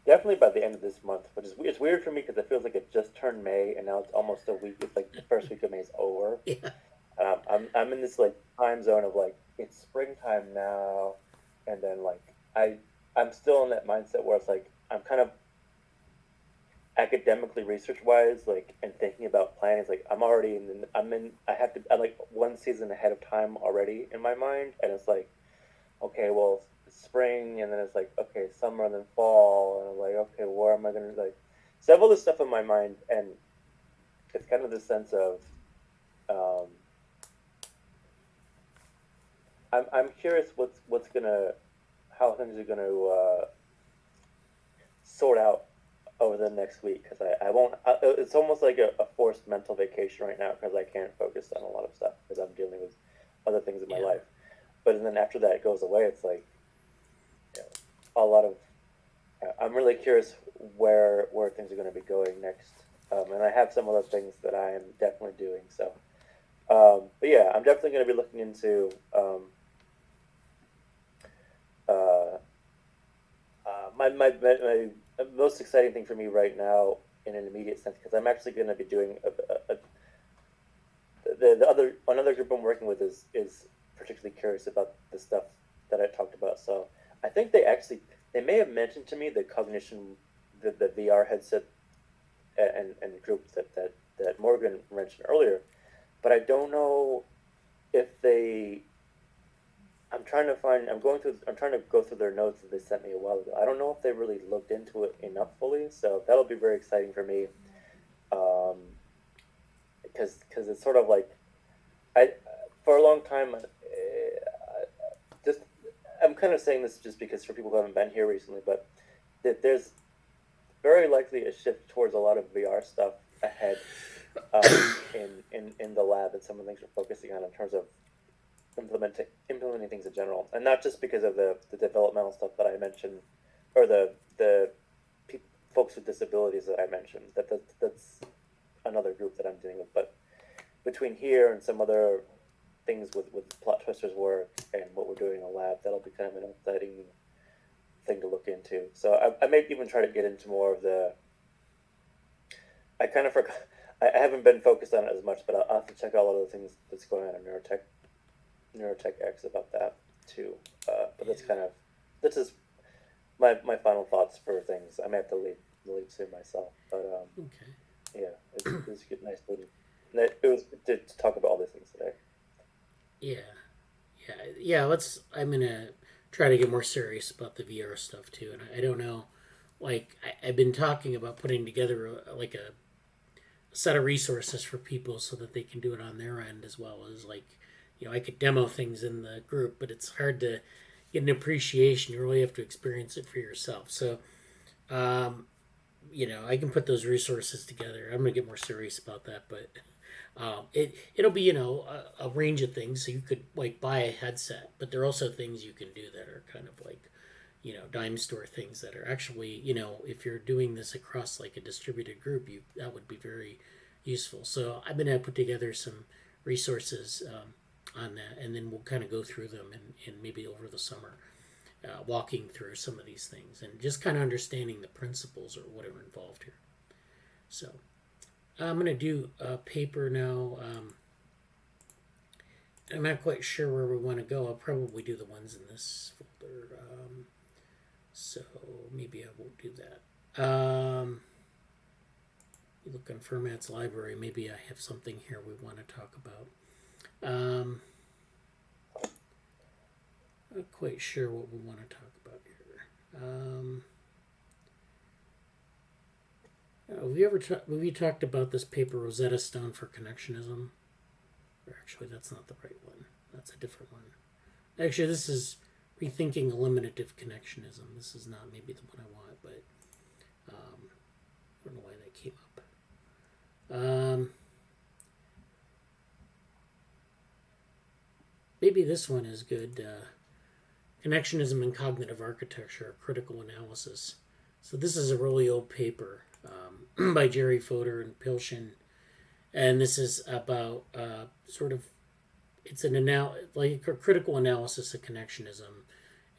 definitely by the end of this month, which is it's weird for me because it feels like it just turned May and now it's almost a week. It's like the first week of May is over. Yeah. I'm in this like time zone of like it's springtime now, and then like I'm still in that mindset where it's like I'm kind of academically research wise like and thinking about planning. It's like I'm like one season ahead of time already in my mind, and it's like okay, well it's spring, and then it's like okay, summer, and then fall, and I'm like okay, where am I gonna like so I have all this stuff in my mind, and it's kind of this sense of I'm curious how things are gonna sort out over the next week, because I won't. It's almost like a forced mental vacation right now because I can't focus on a lot of stuff because I'm dealing with other things in my life. But then after that goes away, it's like you know, a lot of. I'm really curious where things are going to be going next, and I have some other things that I am definitely doing. So, but yeah, I'm definitely going to be looking into. My most exciting thing for me right now, in an immediate sense, because I'm actually going to be doing another group I'm working with is particularly curious about the stuff that I talked about. So I think they may have mentioned to me the Cognition, the VR headset, and group that Morgan mentioned earlier, but I don't know if they. I'm trying to go through their notes that they sent me a while ago. I don't know if they really looked into it enough fully, so that'll be very exciting for me. Because it's sort of like for a long time, I'm kind of saying this just because for people who haven't been here recently, but there's very likely a shift towards a lot of VR stuff ahead in the lab, and some of the things we're focusing on in terms of implementing things in general, and not just because of the developmental stuff that I mentioned, or the folks with disabilities that I mentioned. That's another group that I'm dealing with. But between here and some other things with Plot Twister's work and what we're doing in the lab, that'll be kind of an exciting thing to look into. So I may even try to get into more of the. I kind of forgot. I haven't been focused on it as much, but I'll have to check out all of the things that's going on in Neurotech X about that too. But this is my final thoughts for things. I may have to leave soon myself, but Okay. yeah, it was a nice meeting. It was good to talk about all these things today. Yeah. I'm gonna try to get more serious about the VR stuff too, and I don't know. Like I've been talking about putting together a set of resources for people so that they can do it on their end as well as I could demo things in the group, but it's hard to get an appreciation. You really have to experience it for yourself. So, I can put those resources together. I'm gonna get more serious about that, but it'll be a range of things. So you could buy a headset, but there are also things you can do that are kind of dime store things that are actually, if you're doing this across like a distributed group, that would be very useful. So I've been able to put together some resources on that, and then we'll kind of go through them and maybe over the summer, walking through some of these things and just kind of understanding the principles or what are involved here. So I'm going to do a paper now. I'm not quite sure where we want to go. I'll probably do the ones in this folder. So maybe I won't do that. You look on Fermat's library. Maybe I have something here we want to talk about. Not quite sure what we want to talk about here. Have you talked about this paper, Rosetta Stone for Connectionism? Or actually, that's not the right one. That's a different one. Actually, this is Rethinking Eliminative Connectionism. This is not maybe the one I want, but I don't know why that came up. Maybe this one is good. Connectionism and Cognitive Architecture, Critical Analysis. So this is a really old paper by Jerry Fodor and Pylshyn, and this is about it's like a critical analysis of connectionism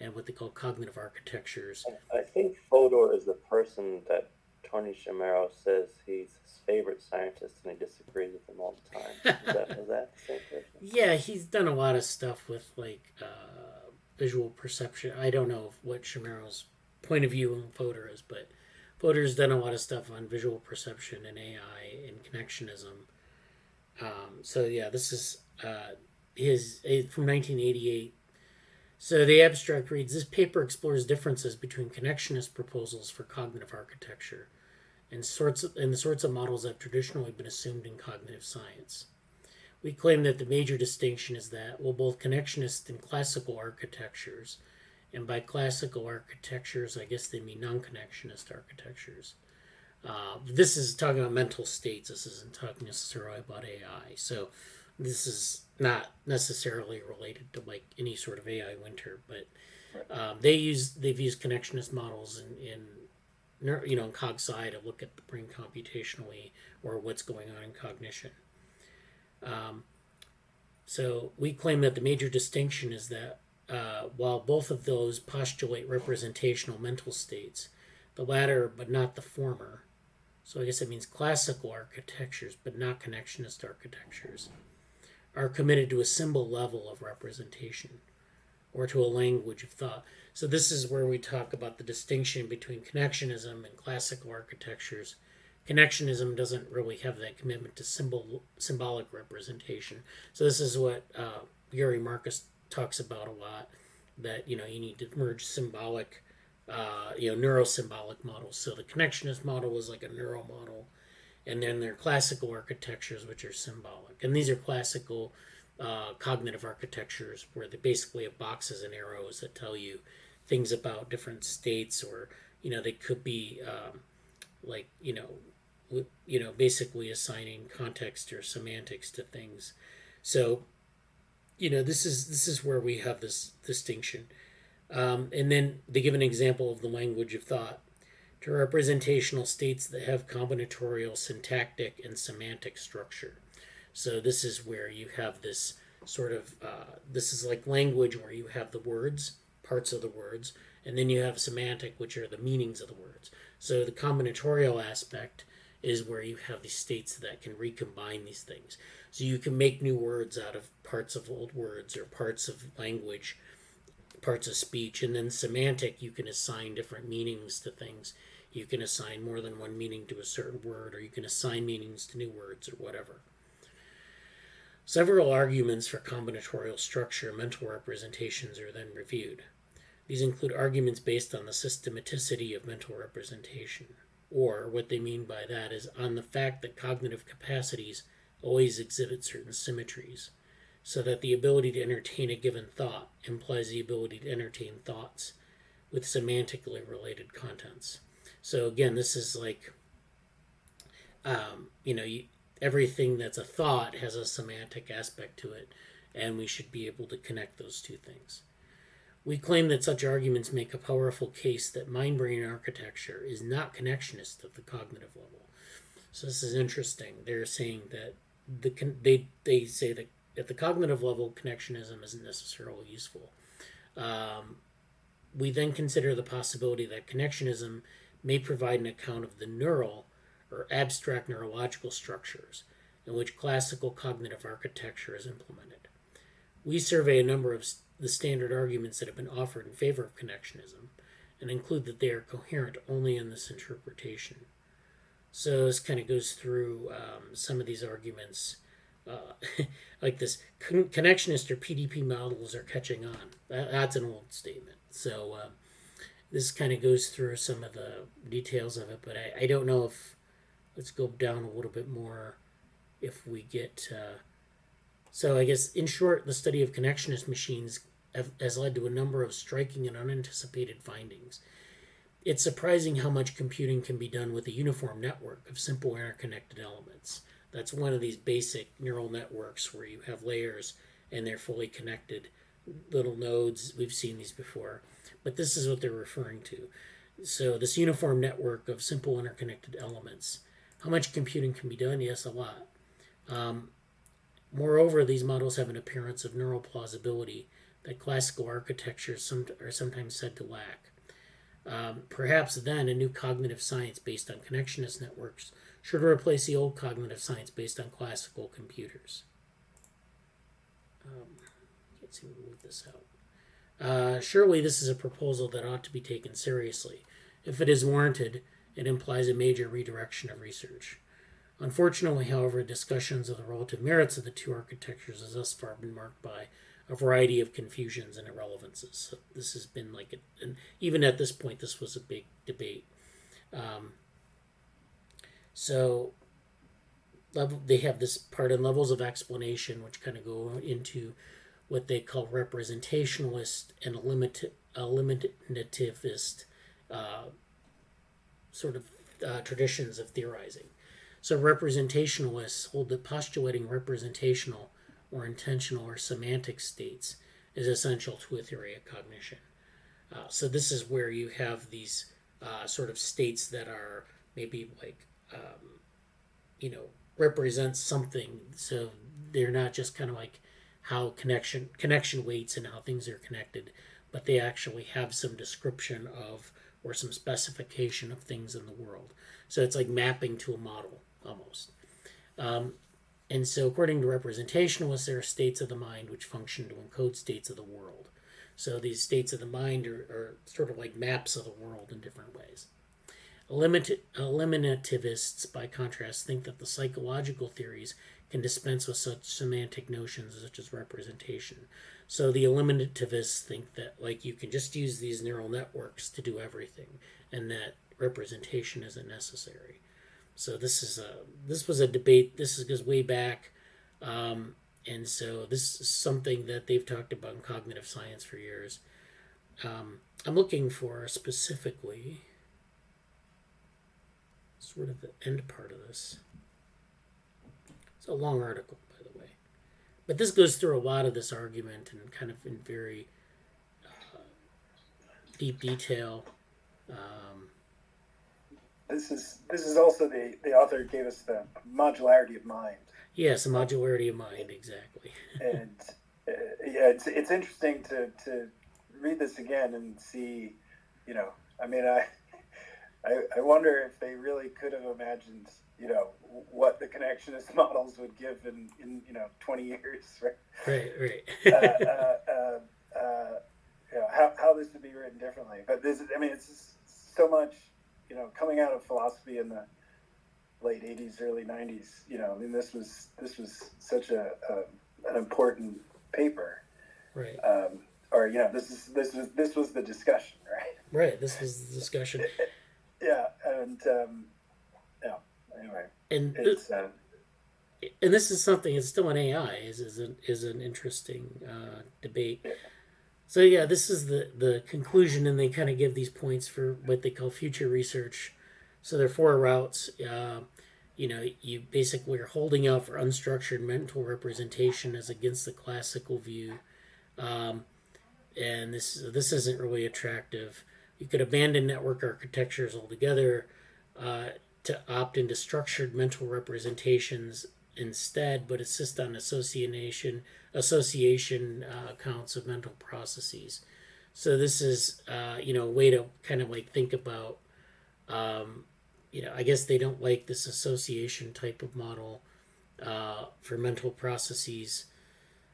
and what they call cognitive architectures. I think Fodor is the person that Tony Shamaro says he's his favorite scientist, and he disagrees with him all the time. Is that the same person? Yeah, he's done a lot of stuff with like visual perception. I don't know what Shamaro's point of view on Fodor is, but Fodor's done a lot of stuff on visual perception and AI and connectionism. So yeah, this is his from 1988. So the abstract reads, this paper explores differences between connectionist proposals for cognitive architecture and the sorts of models that have traditionally been assumed in cognitive science. We claim that the major distinction is that, both connectionist and classical architectures, and by classical architectures, I guess they mean non-connectionist architectures. This is talking about mental states. This isn't talking necessarily about AI. So this is not necessarily related to like any sort of AI winter, but they've used connectionist models in CogSci to look at the brain computationally or what's going on in cognition. So we claim that the major distinction is that while both of those postulate representational mental states, the latter but not the former, so I guess it means classical architectures but not connectionist architectures, are committed to a symbol level of representation or to a language of thought. So this is where we talk about the distinction between connectionism and classical architectures. Connectionism doesn't really have that commitment to symbolic representation. So this is what Gary Marcus talks about a lot, that you need to merge symbolic, neurosymbolic models. So the connectionist model is like a neural model, and then there are classical architectures which are symbolic. And these are classical cognitive architectures where they basically have boxes and arrows that tell you things about different states, or they could be basically assigning context or semantics to things. So this is where we have this distinction. And then they give an example of the language of thought to representational states that have combinatorial syntactic and semantic structure. So this is where you have this sort of, this is like language where you have the words, parts of the words, and then you have semantic, which are the meanings of the words. So the combinatorial aspect is where you have these states that can recombine these things. So you can make new words out of parts of old words or parts of language, parts of speech. And then semantic, you can assign different meanings to things. You can assign more than one meaning to a certain word, or you can assign meanings to new words or whatever. Several arguments for combinatorial structure mental representations are then reviewed. These include arguments based on the systematicity of mental representation, or what they mean by that is on the fact that cognitive capacities always exhibit certain symmetries, so that the ability to entertain a given thought implies the ability to entertain thoughts with semantically related contents. So again, this is like, everything that's a thought has a semantic aspect to it, and we should be able to connect those two things. We claim that such arguments make a powerful case that mind-brain architecture is not connectionist at the cognitive level. So this is interesting. They're saying that they say that at the cognitive level, connectionism isn't necessarily useful. We then consider the possibility that connectionism may provide an account of the neural or abstract neurological structures in which classical cognitive architecture is implemented. We survey a number of the standard arguments that have been offered in favor of connectionism and include that they are coherent only in this interpretation. So this kind of goes through some of these arguments, like this connectionist or PDP models are catching on. That's an old statement. So this kind of goes through some of the details of it, but I don't know if, let's go down a little bit more if we get... So I guess, in short, the study of connectionist machines has led to a number of striking and unanticipated findings. It's surprising how much computing can be done with a uniform network of simple interconnected elements. That's one of these basic neural networks where you have layers and they're fully connected little nodes. We've seen these before, but this is what they're referring to. So this uniform network of simple interconnected elements. How much computing can be done? Yes, a lot. Moreover, these models have an appearance of neural plausibility that classical architectures are sometimes said to lack. Perhaps then a new cognitive science based on connectionist networks should replace the old cognitive science based on classical computers. Can't seem to move this out. Surely this is a proposal that ought to be taken seriously. If it is warranted, it implies a major redirection of research. Unfortunately, however, discussions of the relative merits of the two architectures has thus far been marked by a variety of confusions and irrelevances. So this has been like, and even at this point, this was a big debate. So they have this part in levels of explanation, which kind of go into what they call representationalist and eliminativist traditions of theorizing. So representationalists hold that postulating representational or intentional or semantic states is essential to a theory of cognition. So this is where you have these sort of states that are maybe like, represent something. So they're not just kind of like how connection weights and how things are connected, but they actually have some description of or some specification of things in the world. So it's like mapping to a model almost. And so according to representationalists, there are states of the mind which function to encode states of the world. So these states of the mind are sort of like maps of the world in different ways. Eliminativists, by contrast, think that the psychological theories can dispense with such semantic notions such as representation. So the eliminativists think that like you can just use these neural networks to do everything, and that representation isn't necessary. So this was a debate. This goes way back, and so this is something that they've talked about in cognitive science for years. I'm looking for specifically sort of the end part of this. It's a long article, by the way, but this goes through a lot of this argument and kind of in very deep detail. This is also the author gave us the modularity of mind. Yes, the modularity of mind, exactly. And yeah, it's interesting to read this again and see, I wonder if they really could have imagined, what the connectionist models would give in 20 years, right? Right. How this would be written differently. But it's so much, coming out of philosophy in the late 80s, early 90s, this was such an important paper. Right. This was the discussion, right? Right, this was the discussion. Yeah, and anyway, and it's and this is something. It's still an AI is an interesting debate. Yeah. So yeah, this is the conclusion, and they kind of give these points for what they call future research. So there are 4 routes. You basically are holding out for unstructured mental representation as against the classical view. and this isn't really attractive. You could abandon network architectures altogether to opt into structured mental representations instead, but insist on association accounts of mental processes. So this is a way to kind of like think about I guess they don't like this association type of model for mental processes.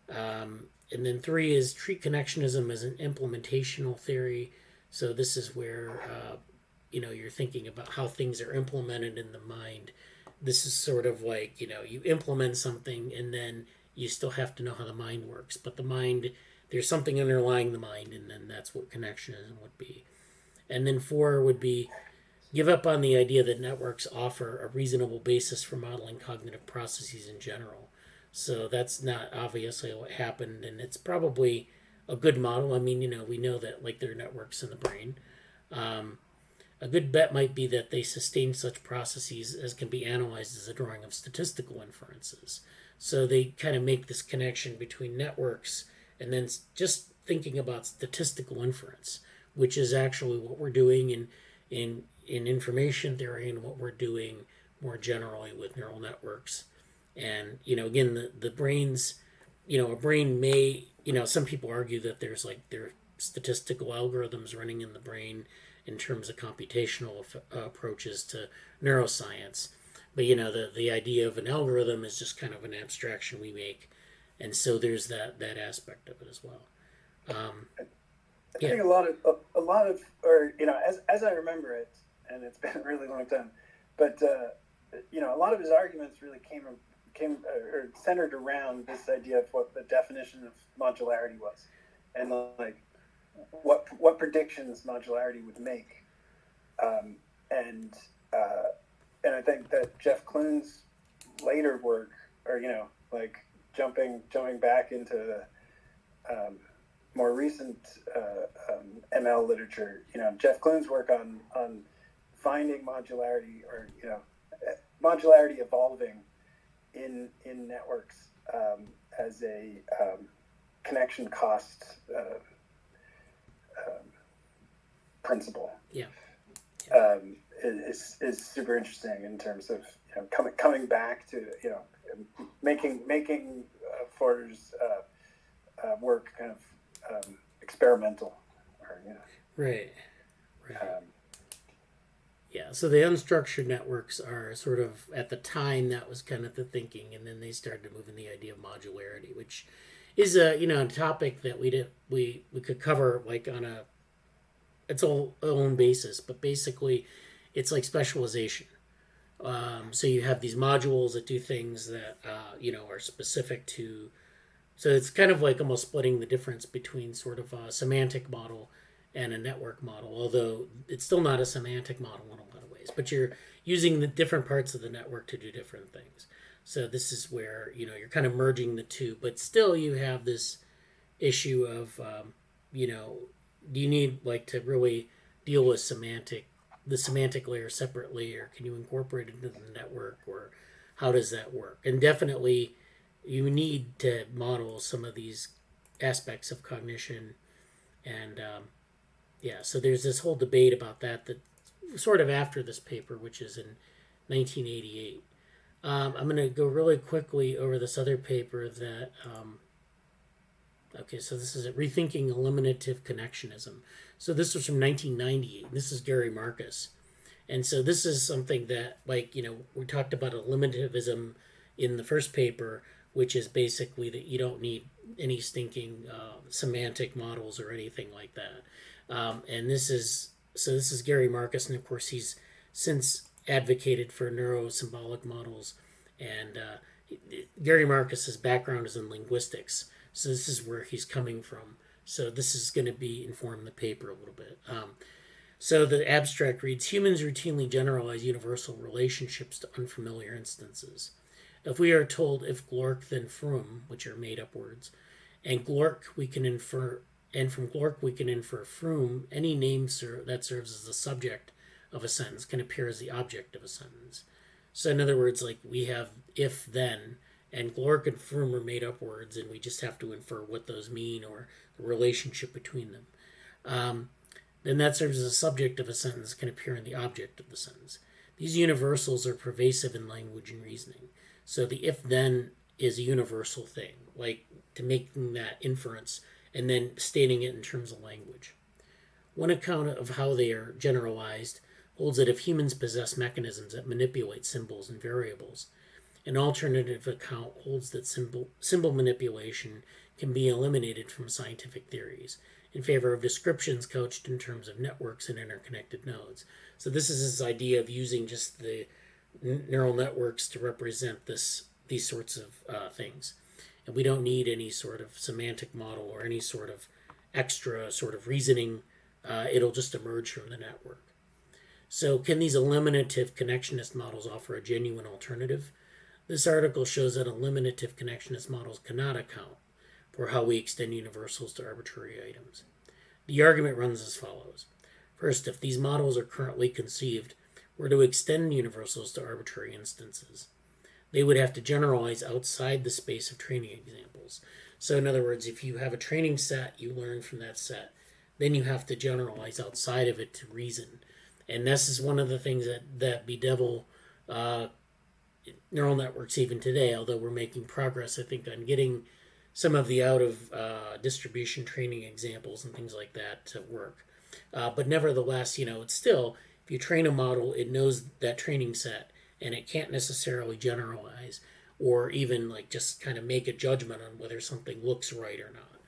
And then 3 is treat connectionism as an implementational theory. So this is where you're thinking about how things are implemented in the mind. This is sort of like you implement something and then you still have to know how the mind works. But the mind, there's something underlying the mind, and then that's what connectionism would be. And then 4 would be give up on the idea that networks offer a reasonable basis for modeling cognitive processes in general. So that's not obviously what happened, and it's probably a good model. I mean, we know that like there are networks in the brain. A good bet might be that they sustain such processes as can be analyzed as a drawing of statistical inferences. So they kind of make this connection between networks and then just thinking about statistical inference, which is actually what we're doing in information theory and what we're doing more generally with neural networks. And again, the brains, a brain may, some people argue that there are statistical algorithms running in the brain in terms of computational approaches to neuroscience. But the idea of an algorithm is just kind of an abstraction we make, and so there's that aspect of it as well. I think a lot of, or as I remember it, and it's been a really long time, but a lot of his arguments really came or centered around this idea of what the definition of modularity was, and like what predictions modularity would make, and I think that Jeff Kloon's later work, or jumping back into more recent ML literature, Jeff Kloon's work on finding modularity, or modularity evolving in networks as a connection cost principle. Yeah. Is super interesting in terms of coming back to making Fodor's work kind of experimental, or Right. Yeah, so the unstructured networks are sort of, at the time, that was kind of the thinking, and then they started to move in the idea of modularity, which is a topic that we could cover like on its own basis, but basically it's like specialization. So you have these modules that do things that are specific to. So it's kind of like almost splitting the difference between sort of a semantic model and a network model, although it's still not a semantic model in a lot of ways. But you're using the different parts of the network to do different things. So this is where you're kind of merging the two, but still you have this issue of do you need to really deal with the semantic layer separately, or can you incorporate it into the network, or how does that work? And definitely you need to model some of these aspects of cognition, and so there's this whole debate about that sort of after this paper, which is in 1988. I'm going to go really quickly over this other paper that so this is Rethinking Eliminative Connectionism. So this was from 1998. This is Gary Marcus. And so this is something that, we talked about eliminativism in the first paper, which is basically that you don't need any stinking semantic models or anything like that. And this is Gary Marcus, and of course he's since advocated for neurosymbolic models. And Gary Marcus's background is in linguistics, so this is where he's coming from. So this is going to inform the paper a little bit. So the abstract reads: humans routinely generalize universal relationships to unfamiliar instances. If we are told if Glork then Froom, which are made up words, and Glork we can infer, and from Glork we can infer Froom, any name that serves as the subject of a sentence can appear as the object of a sentence. So in other words, we have if then, and Glork and Froome are made up words, and we just have to infer what those mean or the relationship between them. Then that serves as a subject of a sentence can appear in the object of the sentence. These universals are pervasive in language and reasoning. So the if-then is a universal thing, like to making that inference and then stating it in terms of language. One account of how they are generalized holds that if humans possess mechanisms that manipulate symbols and variables, an alternative account holds that symbol manipulation can be eliminated from scientific theories in favor of descriptions couched in terms of networks and interconnected nodes. So this is this idea of using just the neural networks to represent these sorts of things. And we don't need any sort of semantic model or any sort of extra sort of reasoning. It'll just emerge from the network. So can these eliminative connectionist models offer a genuine alternative? This article shows that eliminative connectionist models cannot account for how we extend universals to arbitrary items. The argument runs as follows. First, if these models are currently conceived were to extend universals to arbitrary instances, they would have to generalize outside the space of training examples. So in other words, if you have a training set, you learn from that set, then you have to generalize outside of it to reason. And this is one of the things that bedevil neural networks even today, although we're making progress, I think, on getting some of the out of distribution training examples and things like that to work. But nevertheless, it's still, if you train a model, it knows that training set, and it can't necessarily generalize or even like just kind of make a judgment on whether something looks right or not.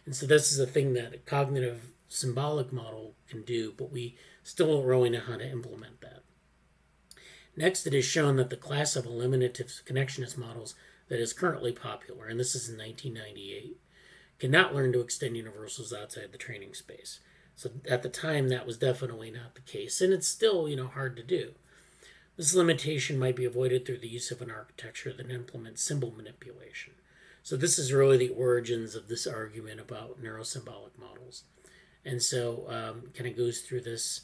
And so this is a thing that a cognitive symbolic model can do, but we still don't really know how to implement that. Next, it is shown that the class of eliminative connectionist models that is currently popular, and this is in 1998, cannot learn to extend universals outside the training space. So at the time, that was definitely not the case, and it's still, hard to do. This limitation might be avoided through the use of an architecture that implements symbol manipulation. So this is really the origins of this argument about neurosymbolic models. And so kind of goes through this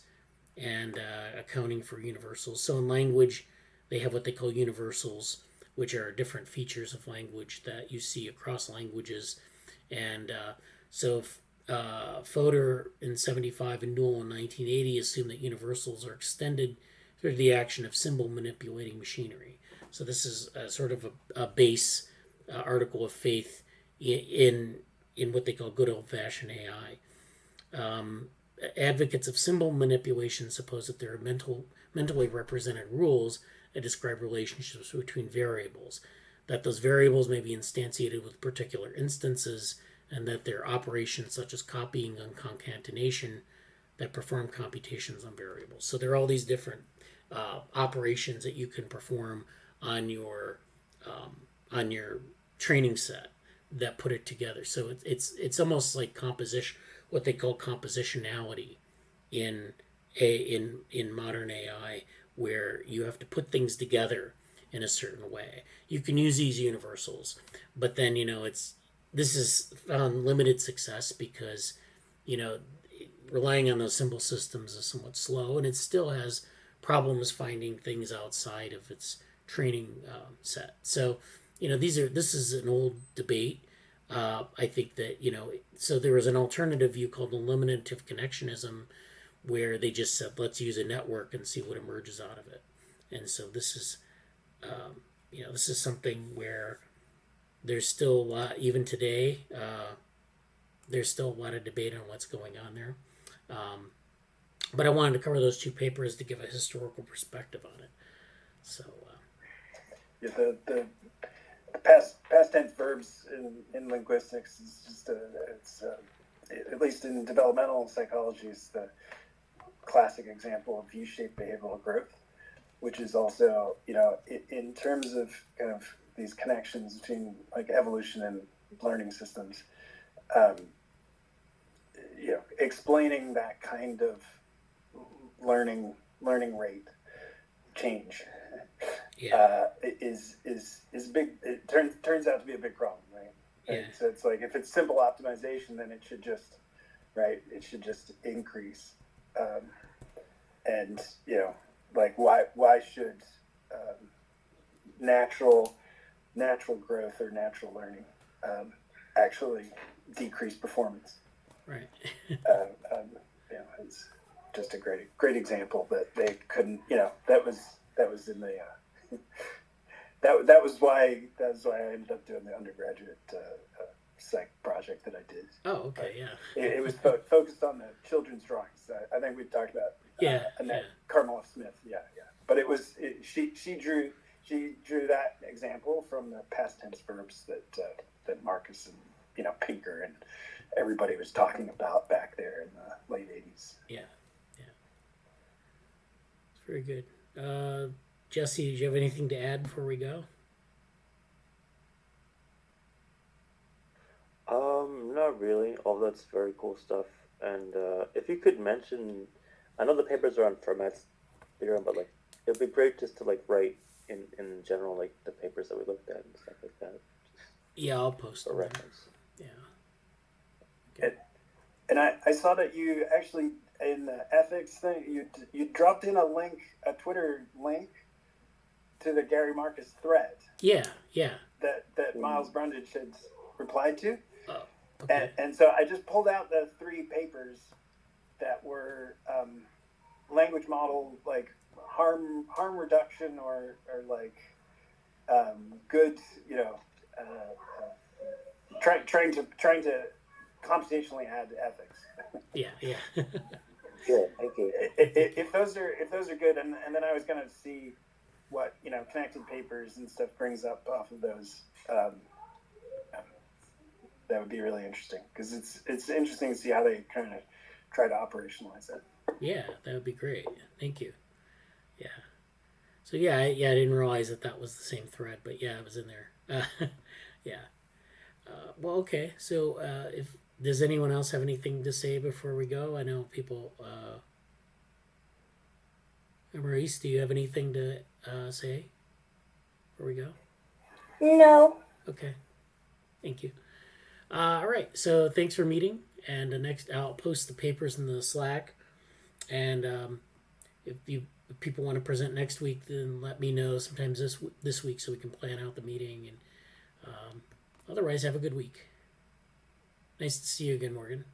and accounting for universals. So in language, they have what they call universals, which are different features of language that you see across languages. And so Fodor in 75 and Newell in 1980 assumed that universals are extended through the action of symbol manipulating machinery. So this is sort of a base article of faith in what they call good old-fashioned AI. Advocates of symbol manipulation suppose that there are mentally represented rules that describe relationships between variables, that those variables may be instantiated with particular instances, and that there are operations such as copying and concatenation that perform computations on variables. So there are all these different operations that you can perform on your training set that put it together. So it's almost like composition, what they call compositionality in modern AI, where you have to put things together in a certain way. You can use these universals, but then this is found limited success because relying on those symbol systems is somewhat slow, and it still has problems finding things outside of its training set. So this is an old debate. I think that so there was an alternative view called eliminative connectionism, where they just said, let's use a network and see what emerges out of it. And so this is this is something where there's still a lot, even today, there's still a lot of debate on what's going on there. But I wanted to cover those two papers to give a historical perspective on it. So the past tense verbs in linguistics is just at least in developmental psychology, is the classic example of U-shaped behavioral growth, which is also in terms of kind of these connections between like evolution and learning systems, explaining that kind of learning rate change is big. It turns out to be a big problem, right? Yeah. So it's like if it's simple optimization, then it should just increase, and like why should natural natural growth or natural learning actually decrease performance. Right. It's just a great example that they couldn't. That was in the that was why I ended up doing the undergraduate psych project that I did. Oh, okay, yeah. It was focused on the children's drawings. I think we talked about Annette Carmeloff Smith. Yeah. But she drew that example from the past tense verbs that Marcus and Pinker and everybody was talking about back there in the late 80s. Yeah. It's very good. Jesse, did you have anything to add before we go? Not really. All that's very cool stuff. And if you could mention, I know the papers are on formats later on, but like it'd be great just to like write in general like the papers that we looked at and stuff like that. Yeah, I'll post for reference. Yeah. Okay. And I saw that you actually in the ethics thing you dropped in a Twitter link to the Gary Marcus thread. Yeah. That Miles Brundage had replied to. Oh, okay. And so I just pulled out the 3 papers that were language model, like harm reduction or like good, trying to computationally add ethics. Yeah. Yeah, thank you. If those are good, and then I was gonna see what connected papers and stuff brings up off of those. That would be really interesting because it's interesting to see how they kind of try to operationalize it. Yeah, that would be great. Thank you. Yeah. So I didn't realize that was the same thread, but yeah, it was in there. Yeah. Well, okay. So if does anyone else have anything to say before we go? I know people. Amaris, do you have anything to say before we go? No. Okay. Thank you. All right. So thanks for meeting. And next, I'll post the papers in the Slack. And if people want to present next week, then let me know sometimes this week so we can plan out the meeting. And otherwise, have a good week. Nice to see you again, Morgan.